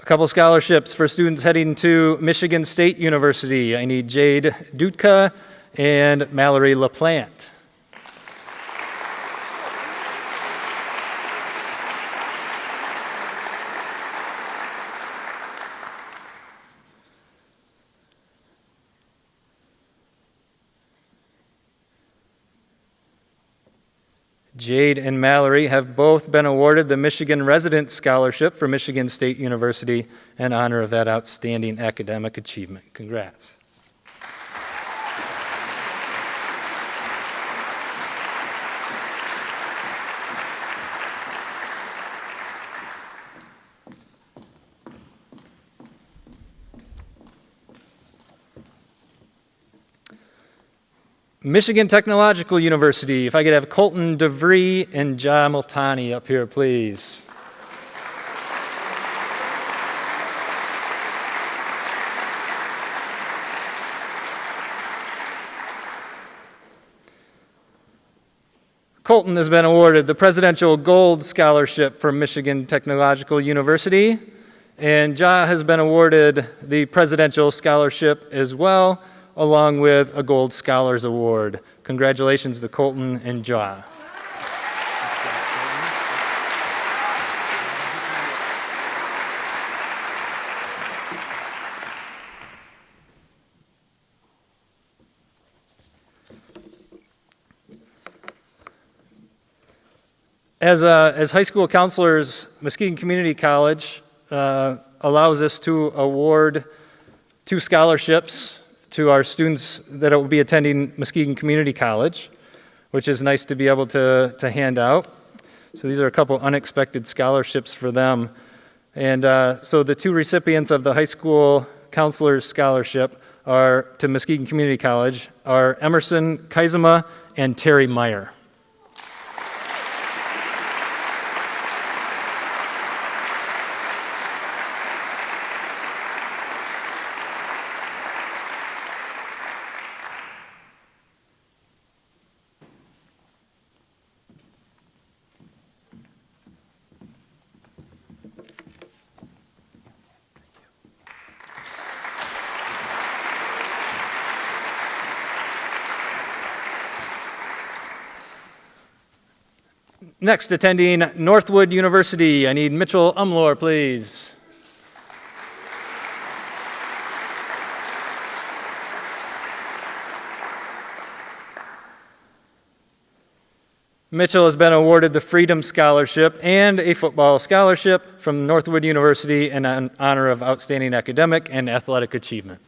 A couple scholarships for students heading to Michigan State University. I need Jade Dutka and Mallory LaPlante. Jade and Mallory have both been awarded the Michigan Resident Scholarship for Michigan State University in honor of that outstanding academic achievement. Congrats. Michigan Technological University, if I could have Colton DeVree and Ja Multani up here, please. Colton has been awarded the Presidential Gold Scholarship from Michigan Technological University, and Ja has been awarded the Presidential Scholarship as well, along with a Gold Scholars Award. Congratulations to Colton and Ja. As high school counselors, Muskegon Community College allows us to award 2 scholarships to our students that will be attending Muskegon Community College, which is nice to be able to hand out. So these are a couple unexpected scholarships for them. And so the 2 recipients of the high school counselors scholarship are to Muskegon Community College are Emerson Kaizema and Terry Meyer. Next, attending Northwood University, I need Mitchell Umlor, please. Mitchell has been awarded the Freedom Scholarship and a football scholarship from Northwood University in honor of outstanding academic and athletic achievement.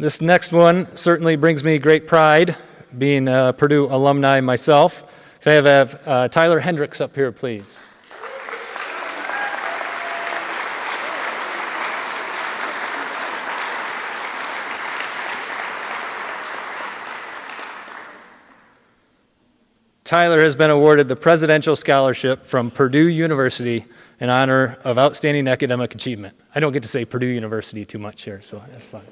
This next one certainly brings me great pride, being a Purdue alumni myself. Can I have Tyler Hendricks up here, please? Tyler has been awarded the Presidential Scholarship from Purdue University in honor of outstanding academic achievement. I don't get to say Purdue University too much here, so that's fine.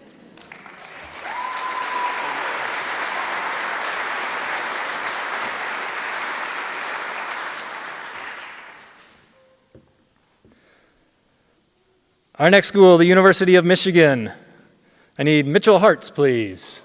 Our next school, the University of Michigan. I need Mitchell Hartz, please.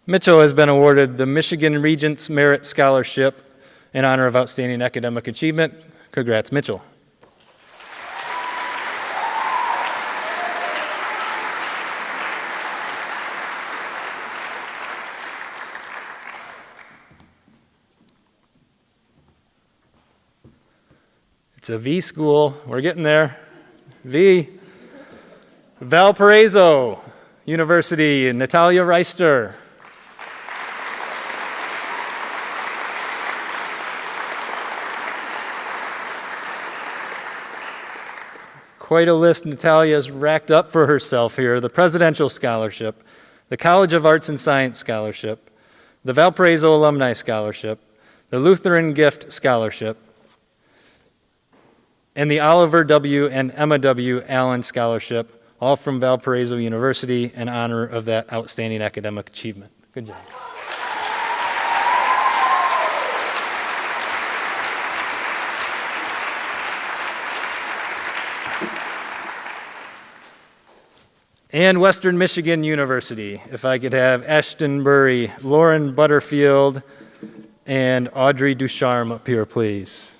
Mitchell has been awarded the Michigan Regents Merit Scholarship in honor of outstanding academic achievement. Congrats, Mitchell. It's a V school. We're getting there. V. Valparaiso University, Natalia Reister. Quite a list Natalia's racked up for herself here. The Presidential Scholarship, the College of Arts and Science Scholarship, the Valparaiso Alumni Scholarship, the Lutheran Gift Scholarship, and the Oliver W. and Emma W. Allen Scholarship, all from Valparaiso University in honor of that outstanding academic achievement. Good job. And Western Michigan University, if I could have Ashton Burry, Lauren Butterfield, and Audrey Ducharme up here, please.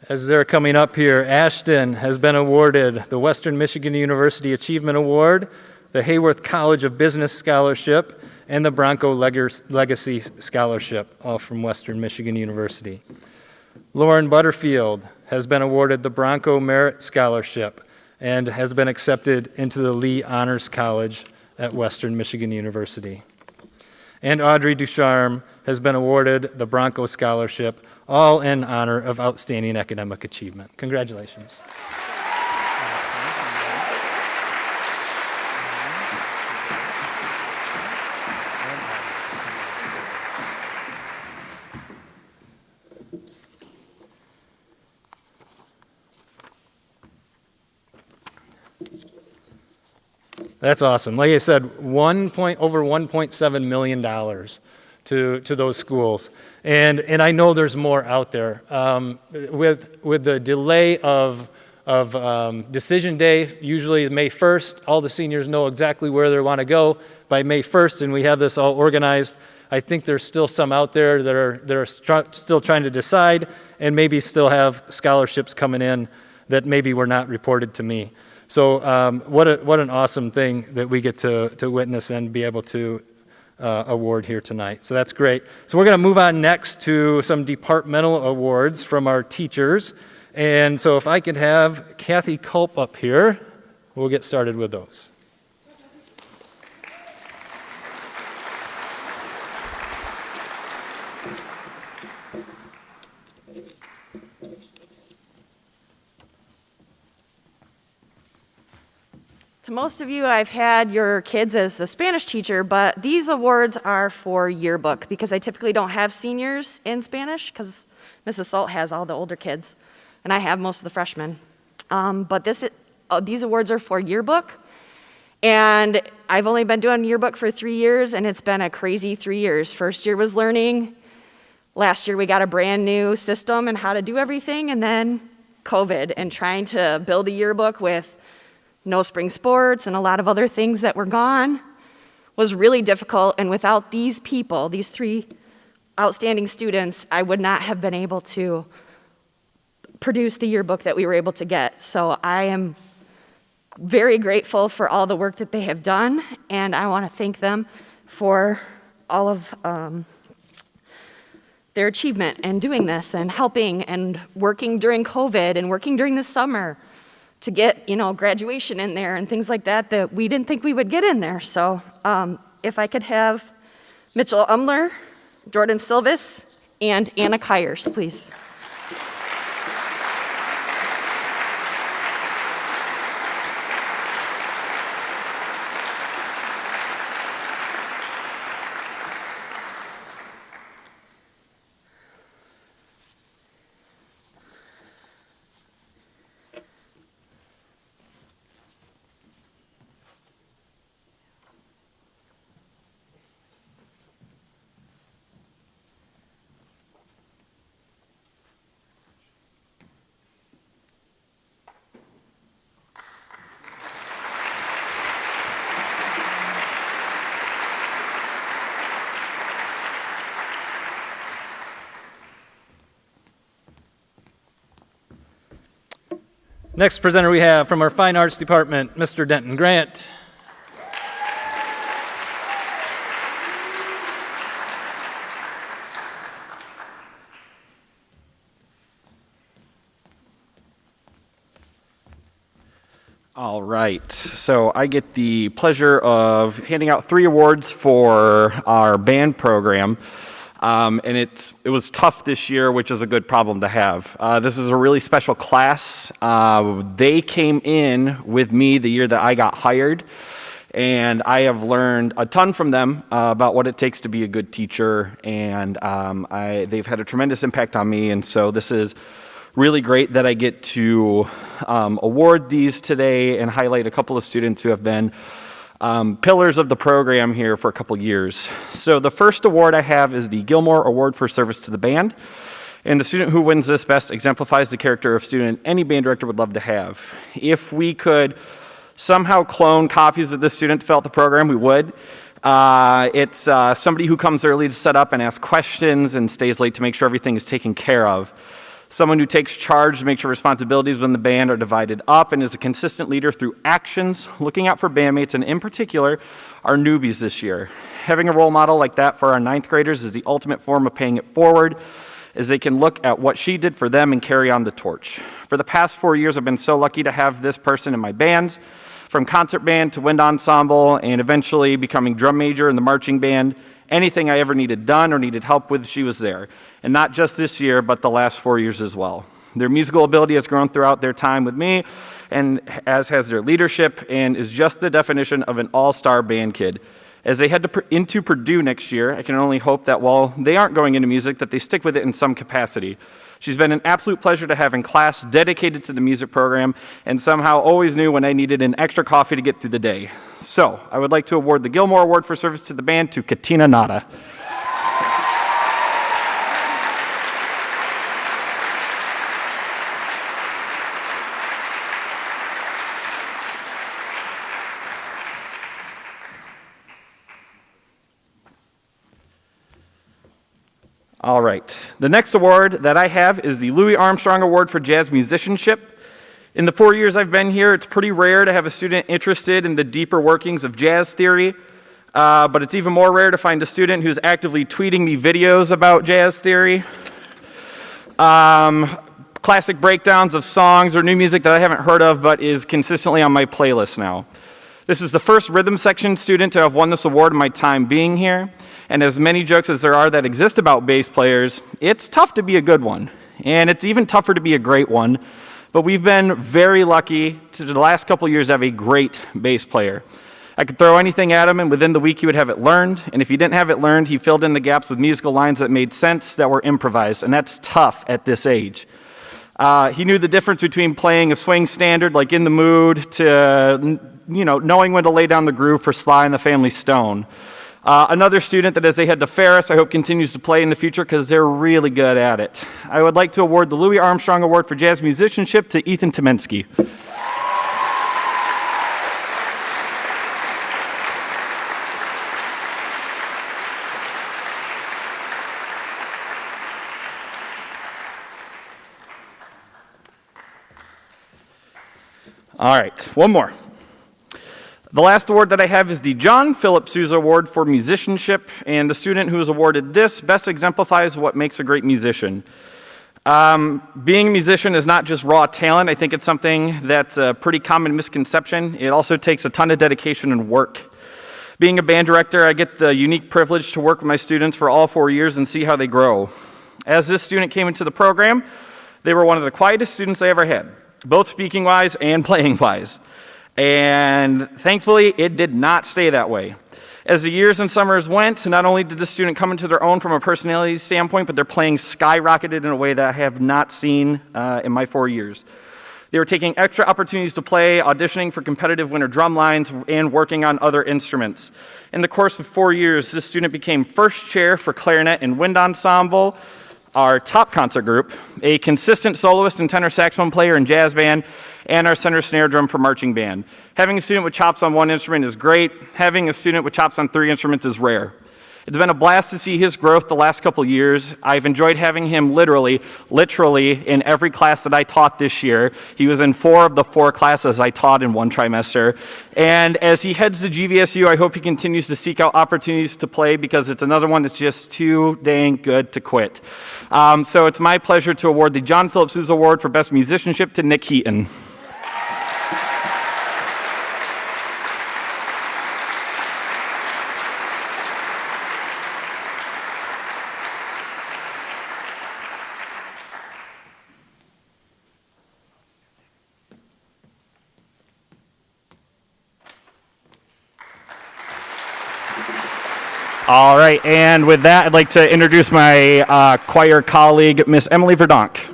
As they're coming up here, Ashton has been awarded the Western Michigan University Achievement Award, the Hayworth College of Business Scholarship, and the Bronco Legacy Scholarship, all from Western Michigan University. Lauren Butterfield has been awarded the Bronco Merit Scholarship and has been accepted into the Lee Honors College at Western Michigan University. And Audrey Ducharme has been awarded the Bronco Scholarship, all in honor of outstanding academic achievement. Congratulations. That's awesome. Like I said, over $1.7 million to those schools. And I know there's more out there. With the delay of decision day, usually May 1st, all the seniors know exactly where they want to go by May 1st, and we have this all organized. I think there's still some out there that are still trying to decide and maybe still have scholarships coming in that maybe were not reported to me. So what an awesome thing that we get to witness and be able to award here tonight. So that's great. So we're going to move on next to some departmental awards from our teachers. And so if I could have Kathy Culp up here, we'll get started with those. To most of you, I've had your kids as a Spanish teacher, but these awards are for yearbook because I typically don't have seniors in Spanish because Mrs. Salt has all the older kids and I have most of the freshmen. But these awards are for yearbook, and I've only been doing yearbook for 3 years, and it's been a crazy 3 years. First year was learning. Last year we got a brand new system and how to do everything, and then COVID and trying to build a yearbook with no spring sports and a lot of other things that were gone was really difficult. And without these people, these 3 outstanding students, I would not have been able to produce the yearbook that we were able to get. So I am very grateful for all the work that they have done, and I want to thank them for all of their achievement in doing this and helping and working during COVID and working during the summer to get, graduation in there and things like that we didn't think we would get in there. So if I could have Mitchell Umler, Jordan Silvis, and Anna Kyers, please. Next presenter we have from our Fine Arts Department, Mr. Denton Grant. All right, so I get the pleasure of handing out 3 awards for our band program. And it was tough this year, which is a good problem to have. This is a really special class. They came in with me the year that I got hired, and I have learned a ton from them about what it takes to be a good teacher, and they've had a tremendous impact on me, and so this is really great that I get to award these today and highlight a couple of students who have been pillars of the program here for a couple years. So the first award I have is the Gilmore Award for Service to the Band. And the student who wins this best exemplifies the character of student any band director would love to have. If we could somehow clone copies of this student throughout the program, we would. It's somebody who comes early to set up and ask questions and stays late to make sure everything is taken care of. Someone who takes charge to make sure responsibilities within the band are divided up and is a consistent leader through actions, looking out for bandmates, and in particular, our newbies this year. Having a role model like that for our 9th graders is the ultimate form of paying it forward, as they can look at what she did for them and carry on the torch. For the past 4 years, I've been so lucky to have this person in my bands, from concert band to wind ensemble, and eventually becoming drum major in the marching band. Anything I ever needed done or needed help with, she was there. And not just this year, but the last 4 years as well. Their musical ability has grown throughout their time with me, and as has their leadership, and is just the definition of an all-star band kid. As they head into Purdue next year, I can only hope that while they aren't going into music, that they stick with it in some capacity. She's been an absolute pleasure to have in class, dedicated to the music program, and somehow always knew when I needed an extra coffee to get through the day. So, I would like to award the Gilmore Award for Service to the Band to Katina Nada. All right. The next award that I have is the Louis Armstrong Award for Jazz Musicianship. In the 4 years I've been here, it's pretty rare to have a student interested in the deeper workings of jazz theory, but it's even more rare to find a student who's actively tweeting me videos about jazz theory, classic breakdowns of songs or new music that I haven't heard of but is consistently on my playlist now. This is the first rhythm section student to have won this award in my time being here. And as many jokes as there are that exist about bass players, it's tough to be a good one. And it's even tougher to be a great one. But we've been very lucky to the last couple years have a great bass player. I could throw anything at him, and within the week he would have it learned. And if he didn't have it learned, he filled in the gaps with musical lines that made sense, that were improvised. And that's tough at this age. He knew the difference between playing a swing standard like In the Mood to, knowing when to lay down the groove for Sly and the Family Stone. Another student that as they head to Ferris, I hope continues to play in the future because they're really good at it. I would like to award the Louis Armstrong Award for Jazz Musicianship to Ethan Tomensky. All right, one more. The last award that I have is the John Philip Sousa Award for Musicianship, and the student who is awarded this best exemplifies what makes a great musician. Being a musician is not just raw talent. I think it's something that's a pretty common misconception. It also takes a ton of dedication and work. Being a band director, I get the unique privilege to work with my students for all 4 years and see how they grow. As this student came into the program, they were one of the quietest students I ever had, both speaking-wise and playing-wise. And thankfully, it did not stay that way. As the years and summers went, not only did the student come into their own from a personality standpoint, but their playing skyrocketed in a way that I have not seen in my 4 years. They were taking extra opportunities to play, auditioning for competitive winter drum lines, and working on other instruments. In the course of 4 years, this student became first chair for clarinet and wind ensemble, our top concert group, a consistent soloist and tenor saxophone player in jazz band, and our center snare drum for marching band. Having a student with chops on one instrument is great. Having a student with chops on 3 instruments is rare. It's been a blast to see his growth the last couple years. I've enjoyed having him literally in every class that I taught this year. He was in 4 of the 4 classes I taught in one trimester. And as he heads to GVSU, I hope he continues to seek out opportunities to play because it's another one that's just too dang good to quit. So it's my pleasure to award the John Philip Sousa Award for Best Musicianship to Nick Heaton. All right, and with that, I'd like to introduce my choir colleague, Miss Emily Verdonk.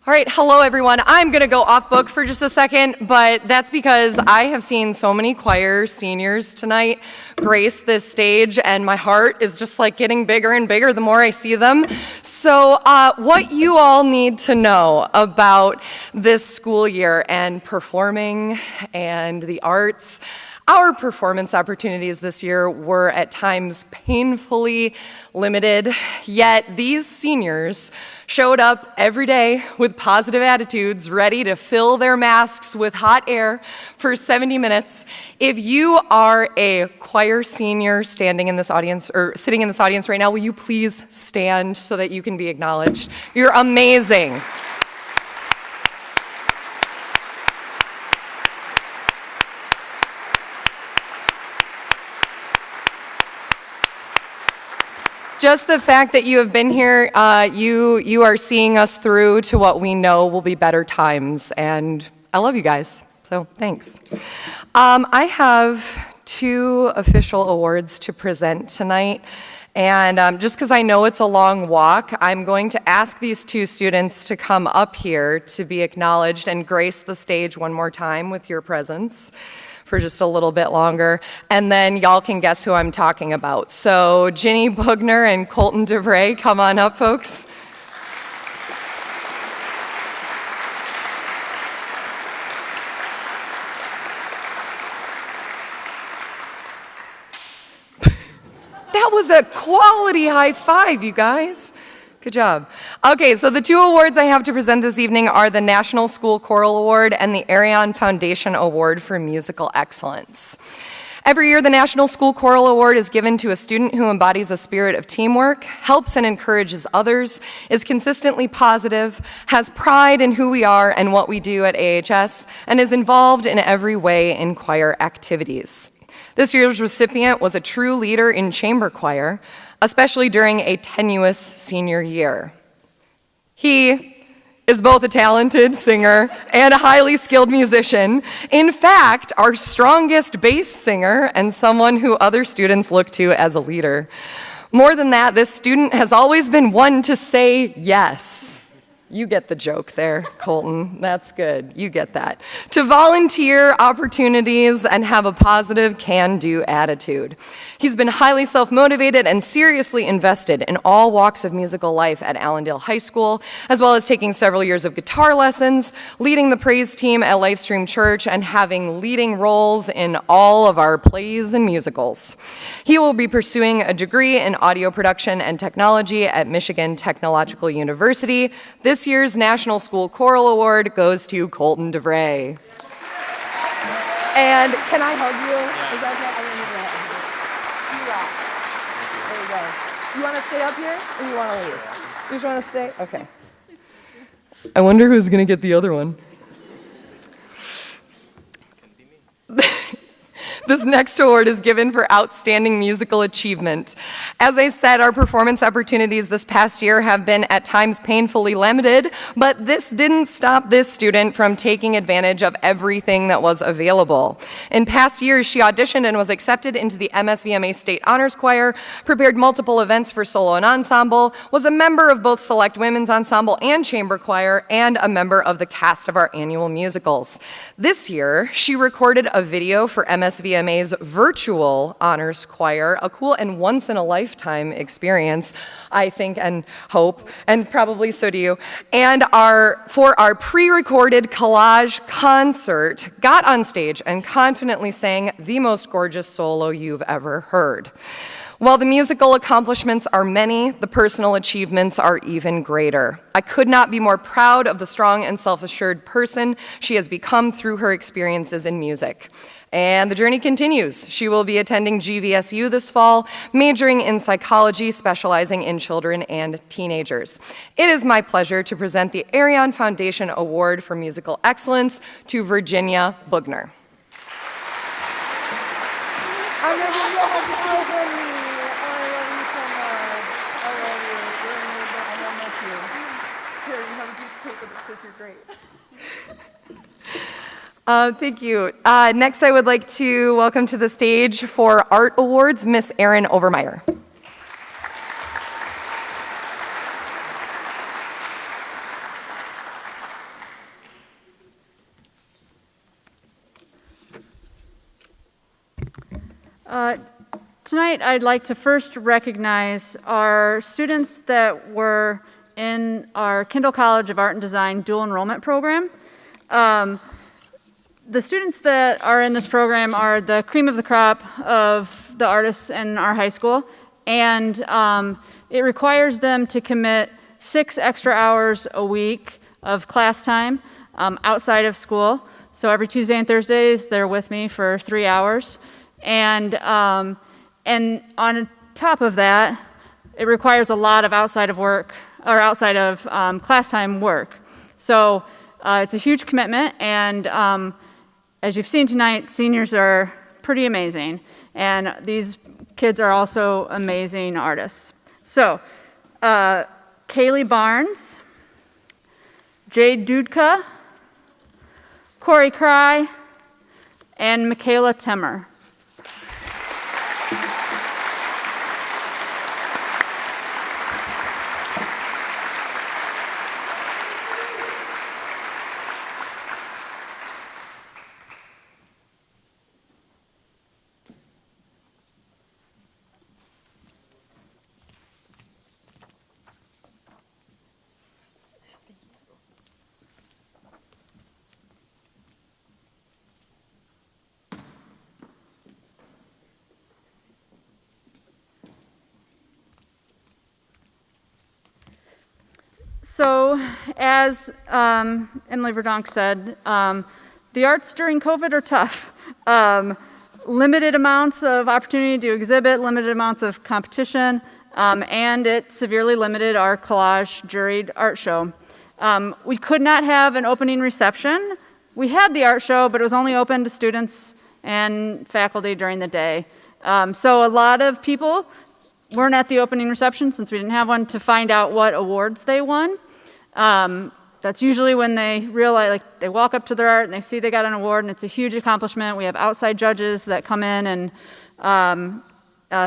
All right, hello everyone. I'm gonna go off book for just a second, but that's because I have seen so many choir seniors tonight grace this stage, and my heart is just like getting bigger and bigger the more I see them. So what you all need to know about this school year and performing and the arts, our performance opportunities this year were at times painfully limited, yet these seniors showed up every day with positive attitudes, ready to fill their masks with hot air for 70 minutes. If you are a choir senior standing in this audience, or sitting in this audience right now, will you please stand so that you can be acknowledged? You're amazing. Just the fact that you have been here, you are seeing us through to what we know will be better times, and I love you guys, so thanks. I have 2 official awards to present tonight, and just because I know it's a long walk, I'm going to ask these 2 students to come up here to be acknowledged and grace the stage one more time with your presence for just a little bit longer, and then y'all can guess who I'm talking about. So Ginny Bugner and Colton DeVray, come on up, folks. That was a quality high five, you guys. Good job. Okay, so the 2 awards I have to present this evening are the National School Choral Award and the Arion Foundation Award for Musical Excellence. Every year, the National School Choral Award is given to a student who embodies a spirit of teamwork, helps and encourages others, is consistently positive, has pride in who we are and what we do at AHS, and is involved in every way in choir activities. This year's recipient was a true leader in chamber choir, especially during a tenuous senior year. He is both a talented singer and a highly skilled musician. In fact, our strongest bass singer and someone who other students look to as a leader. More than that, this student has always been one to say yes. You get the joke there, Colton. That's good. You get that. To volunteer opportunities and have a positive can-do attitude. He's been highly self-motivated and seriously invested in all walks of musical life at Allendale High School, as well as taking several years of guitar lessons, leading the praise team at Lifestream Church, and having leading roles in all of our plays and musicals. He will be pursuing a degree in audio production and technology at Michigan Technological University. This year's National School Choral Award goes to Colton DeVray. And can I hug you? Is that okay? I want to hug you. You rock. There you go. You want to stay up here or you want to leave? You just want to stay? Okay. I wonder who's going to get the other one. This next award is given for outstanding musical achievement. As I said, our performance opportunities this past year have been at times painfully limited, but this didn't stop this student from taking advantage of everything that was available. In past years, she auditioned and was accepted into the MSVMA State Honors Choir, prepared multiple events for solo and ensemble, was a member of both Select Women's Ensemble and Chamber Choir, and a member of the cast of our annual musicals. This year, she recorded a video for MSVMA's virtual honors choir, a cool and once-in-a-lifetime experience, I think and hope, and probably so do you, and for our pre-recorded collage concert, got on stage and confidently sang the most gorgeous solo you've ever heard. While the musical accomplishments are many, the personal achievements are even greater. I could not be more proud of the strong and self-assured person she has become through her experiences in music. And the journey continues. She will be attending GVSU this fall, majoring in psychology, specializing in children and teenagers. It is my pleasure to present the Arion Foundation Award for Musical Excellence to Virginia Bugner. You're great. Thank you. Next, I would like to welcome to the stage for Art Awards, Miss Erin Overmeyer. Tonight, I'd like to first recognize our students that were in our Kindle College of Art and Design dual enrollment program. The students that are in this program are the cream of the crop of the artists in our high school, and it requires them to commit 6 extra hours a week of class time outside of school. So every Tuesday and Thursdays, they're with me for 3 hours. And on top of that, it requires a lot of outside of work, or outside of class time work. So it's a huge commitment, and as you've seen tonight, seniors are pretty amazing, and these kids are also amazing artists. So, Kaylee Barnes, Jade Dudka, Corey Cry, and Michaela Timmer. So, as Emily Verdonk said, the arts during COVID are tough. Limited amounts of opportunity to exhibit, limited amounts of competition, and it severely limited our collage juried art show. We could not have an opening reception. We had the art show, but it was only open to students and faculty during the day. So a lot of people weren't at the opening reception, since we didn't have one, to find out what awards they won. That's usually when they realize, like, they walk up to their art and they see they got an award, and it's a huge accomplishment. We have outside judges that come in and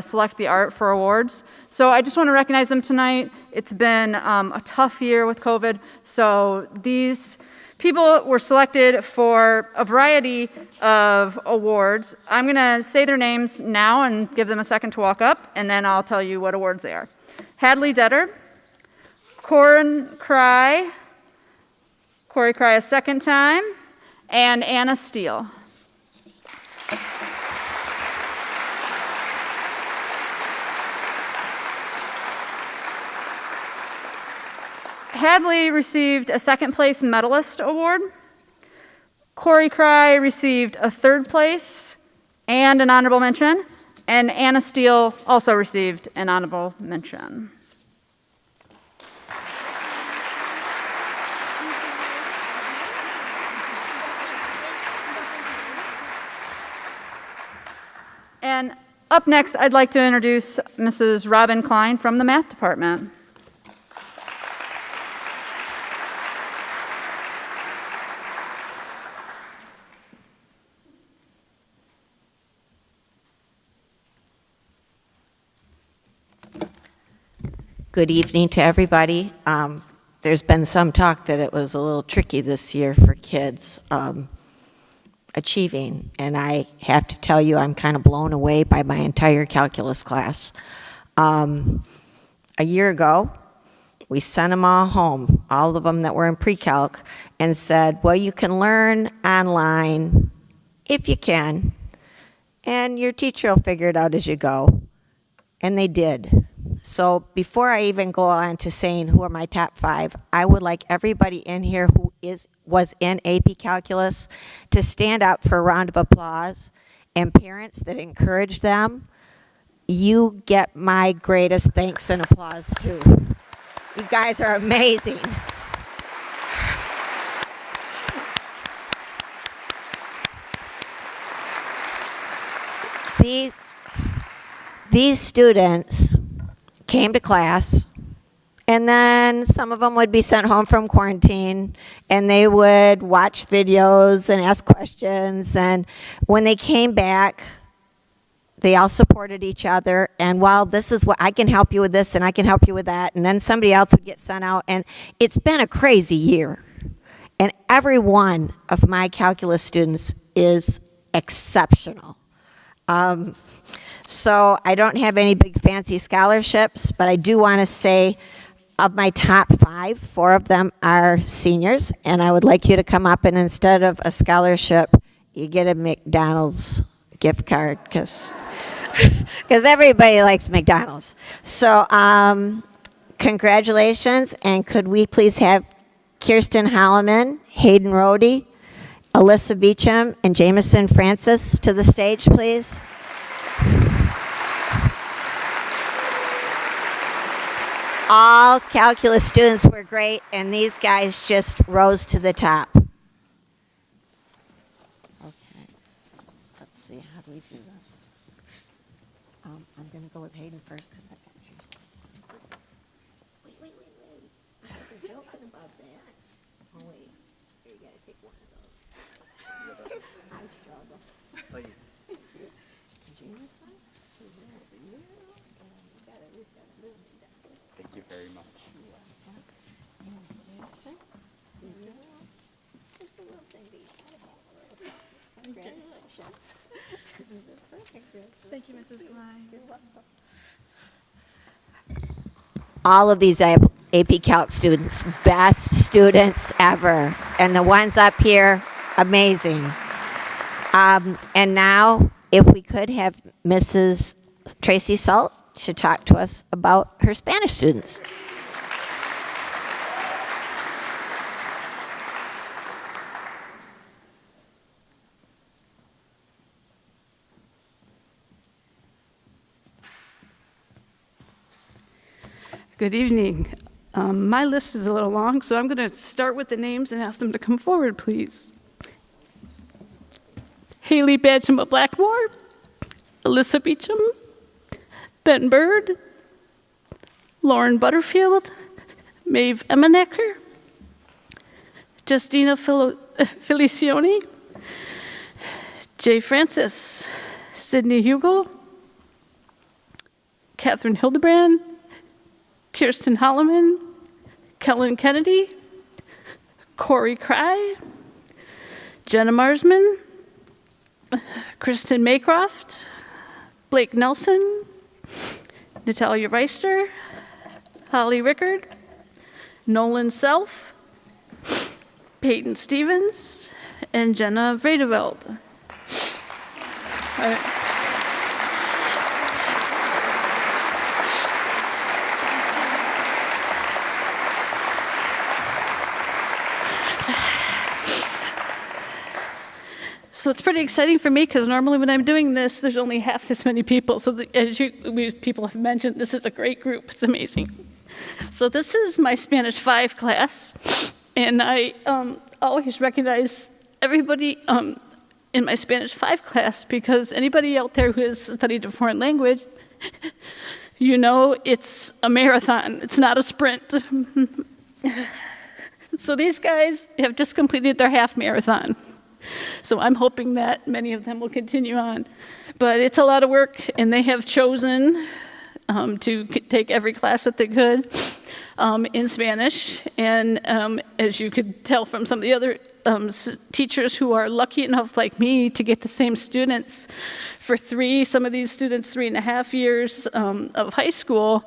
select the art for awards. So I just want to recognize them tonight. It's been a tough year with COVID, so these people were selected for a variety of awards. I'm going to say their names now and give them a second to walk up, and then I'll tell you what awards they are. Hadley Detter, Corey Cry a second time, and Anna Steele. Hadley received a second place medalist award. Corey Cry received a third place and an honorable mention, and Anna Steele also received an honorable mention. And up next, I'd like to introduce Mrs. Robin Klein from the math department. Good evening to everybody. There's been some talk that it was a little tricky this year for kids achieving, and I have to tell you, I'm kind of blown away by my entire calculus class. A year ago, we sent them all home, all of them that were in pre-calc, and said, well, you can learn online if you can, and your teacher will figure it out as you go. And they did. So before I even go on to saying who are my top 5, I would like everybody in here who was in AP Calculus to stand up for a round of applause, and parents that encourage them, you get my greatest thanks and applause too. You guys are amazing. These students came to class And then some of them would be sent home from quarantine, and they would watch videos and ask questions. And when they came back, they all supported each other. And while this is what I can help you with this, and I can help you with that, and then somebody else would get sent out. And it's been a crazy year. And every one of my calculus students is exceptional. So I don't have any big fancy scholarships, but I do want to say of my top 5, 4 of them are seniors, and I would like you to come up, and instead of a scholarship, you get a McDonald's gift card, because everybody likes McDonald's. So congratulations, and could we please have Kirsten Holloman, Hayden Rohde, Alyssa Beecham, and Jameson Francis to the stage, please. All calculus students were great, and these guys just rose to the top. Okay, let's see, how do we do this? I'm going to go with Hayden first because I've got yours. Wait. I was joking about that. Oh, wait. Here, you got to pick one of those. I struggle. Jameson? Is that for you? You got at least got a little bit of this. Thank you very much. It's just a little thing that you gotta have. Congratulations. Thank you, Mrs. Klein. You're welcome. All of these AP Calc students, best students ever. And the ones up here, amazing. And now, if we could have Mrs. Tracy Salt to talk to us about her Spanish students. Good evening. My list is a little long, so I'm going to start with the names and ask them to come forward, please. Haley Badgema Blackmore, Alyssa Beecham, Ben Bird, Lauren Butterfield, Maeve Emanecker, Justina Felicioni, Jay Francis, Sydney Hugo, Catherine Hildebrand, Kirsten Holloman, Kellen Kennedy, Corey Cry, Jenna Marsman, Kristen Maycroft, Blake Nelson, Natalia Reister, Holly Rickard, Nolan Self, Peyton Stevens, and Jenna Vredeveld. So it's pretty exciting for me because normally when I'm doing this, there's only half this many people. So as people have mentioned, this is a great group. It's amazing. So this is my Spanish 5 class, and I always recognize everybody in my Spanish 5 class because anybody out there who has studied a foreign language, you know it's a marathon. It's not a sprint. So these guys have just completed their half marathon. So I'm hoping that many of them will continue on. But it's a lot of work, and they have chosen to take every class that they could in Spanish. And as you could tell from some of the other teachers who are lucky enough, like me, to get the same students for some of these students, 3.5 years of high school,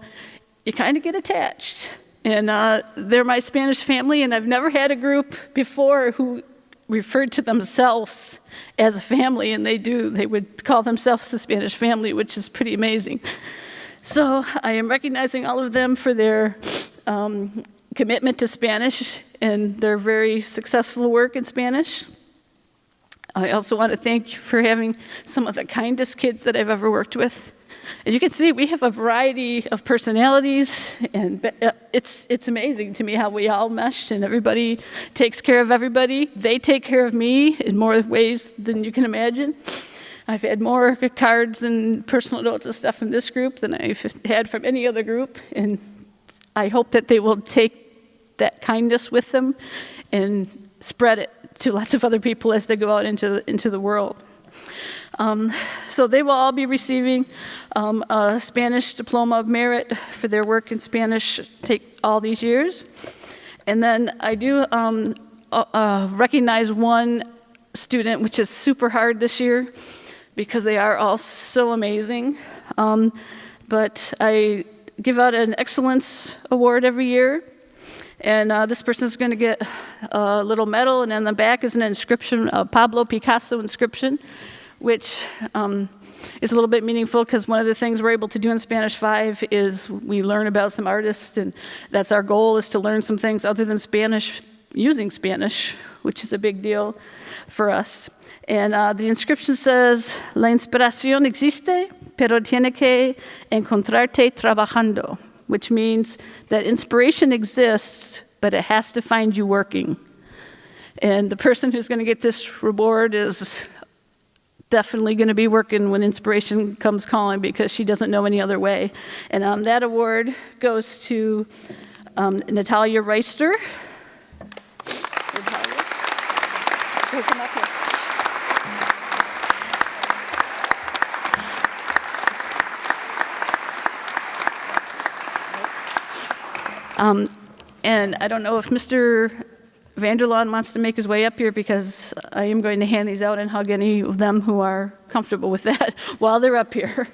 you kind of get attached. And they're my Spanish family, and I've never had a group before who referred to themselves as a family, and they do. They would call themselves the Spanish family, which is pretty amazing. So I am recognizing all of them for their commitment to Spanish and their very successful work in Spanish. I also want to thank you for having some of the kindest kids that I've ever worked with. As you can see, we have a variety of personalities, and it's amazing to me how we all meshed, and everybody takes care of everybody. They take care of me in more ways than you can imagine. I've had more cards and personal notes and stuff from this group than I've had from any other group, and I hope that they will take that kindness with them and spread it to lots of other people as they go out into the world. So they will all be receiving a Spanish Diploma of Merit for their work in Spanish, take all these years. And then I do recognize one student, which is super hard this year because they are all so amazing. But I give out an Excellence Award every year. And this person is going to get a little medal, and on the back is an inscription, a Pablo Picasso inscription, which is a little bit meaningful because one of the things we're able to do in Spanish 5 is we learn about some artists, and that's our goal, is to learn some things other than Spanish, using Spanish, which is a big deal for us. And the inscription says, La inspiración existe, pero tiene que encontrarte trabajando, which means that inspiration exists, but it has to find you working. And the person who's going to get this reward is definitely going to be working when inspiration comes calling, because she doesn't know any other way. And that award goes to Natalia Reister. Natalia. Come up here. And I don't know if Mr. Vanderlaan wants to make his way up here, because I am going to hand these out and hug any of them who are comfortable with that while they're up here.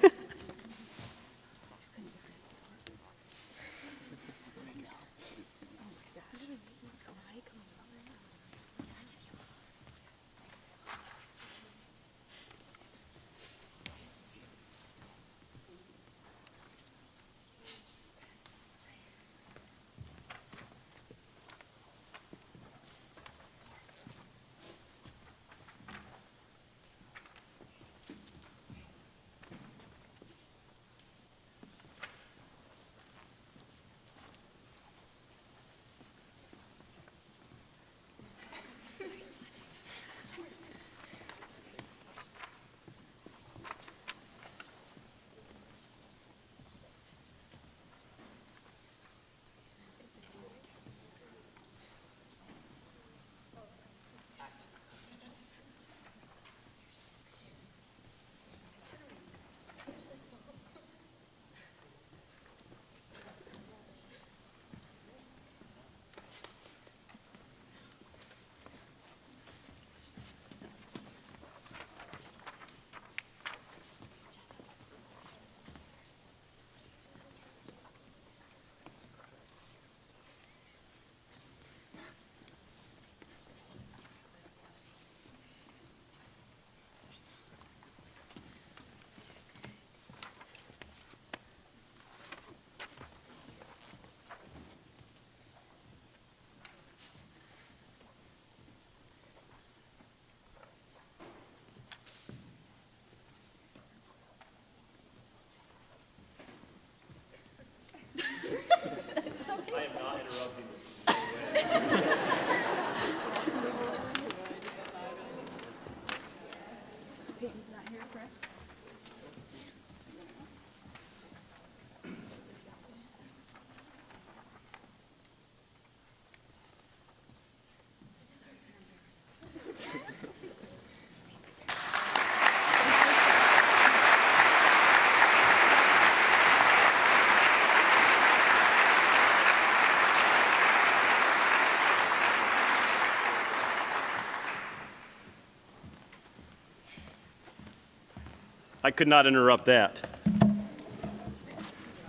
I could not interrupt that.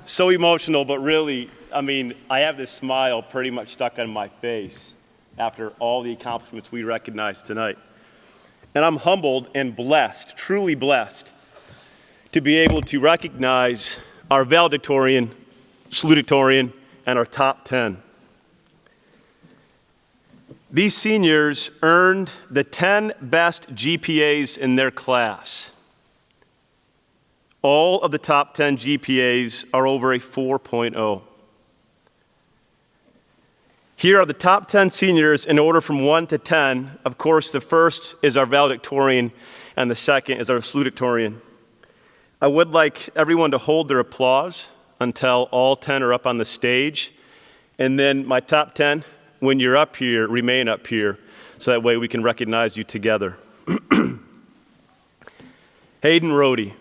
So emotional, but really, I mean, I have this smile pretty much stuck on my face after all the accomplishments we recognize tonight. And I'm humbled and blessed, truly blessed, to be able to recognize our valedictorian, salutatorian, and our top 10. These seniors earned the 10 best GPAs in their class. All of the top 10 GPAs are over a 4.0. Here are the top 10 seniors in order from 1 to 10. Of course, the first is our valedictorian, and the second is our salutatorian. I would like everyone to hold their applause until all 10 are up on the stage. And then my top 10, when you're up here, remain up here, so that way we can recognize you together. Hayden Rohde,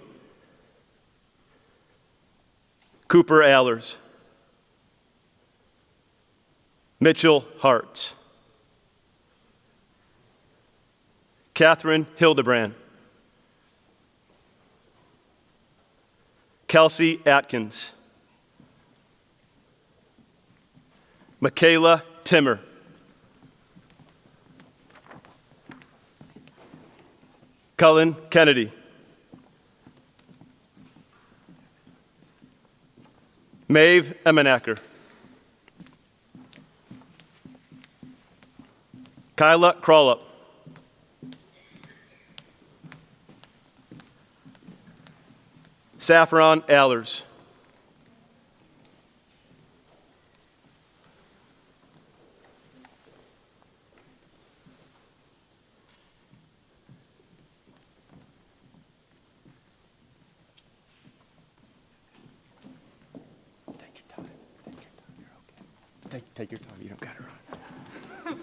Cooper Allers, Mitchell Hart, Catherine Hildebrand, Kelsey Atkins, Michaela Timmer, Cullen Kennedy, Maeve Emenacker, Kyla Crawlup, Saffron Allers, Take your time. You don't got to run.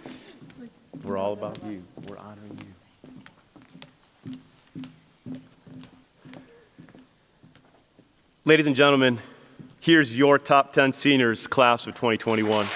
We're all about you. We're honoring you. Ladies and gentlemen, here's your top 10 seniors, class of 2021.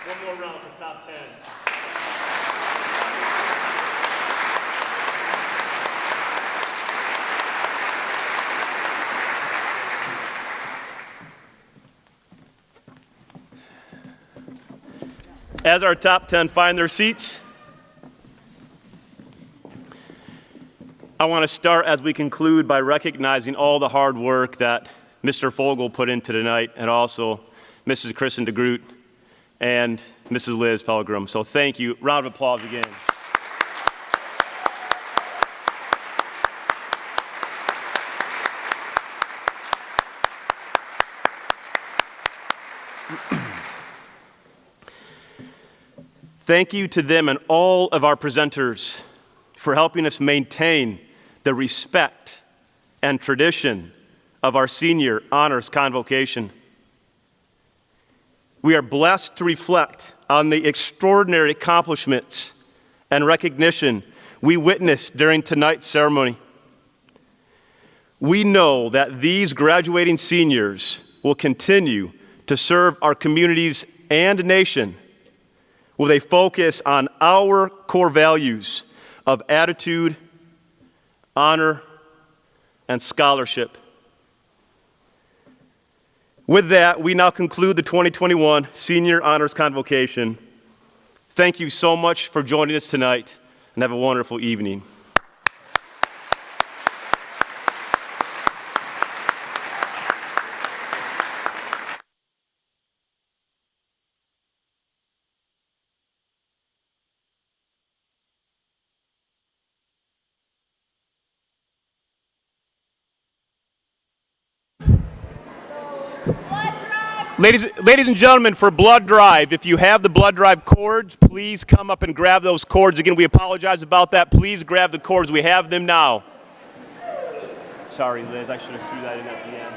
One more round for top 10. As our top 10 find their seats, I want to start as we conclude by recognizing all the hard work that Mr. Fogel put into tonight, and also Mrs. Kristen DeGroot and Mrs. Liz Pellegrim. So thank you. Round of applause again. Thank you to them and all of our presenters for helping us maintain the respect and tradition of our senior honors convocation. We are blessed to reflect on the extraordinary accomplishments and recognition we witnessed during tonight's ceremony. We know that these graduating seniors will continue to serve our communities and nation with a focus on our core values of attitude, honor, and scholarship. With that, we now conclude the 2021 Senior Honors Convocation. Thank you so much for joining us tonight, and have a wonderful evening. Ladies and gentlemen, for blood drive, if you have the blood drive cords, please come up and grab those cords. Again, we apologize about that. Please grab the cords. We have them now. Sorry, Liz, I should have threw that in at the end.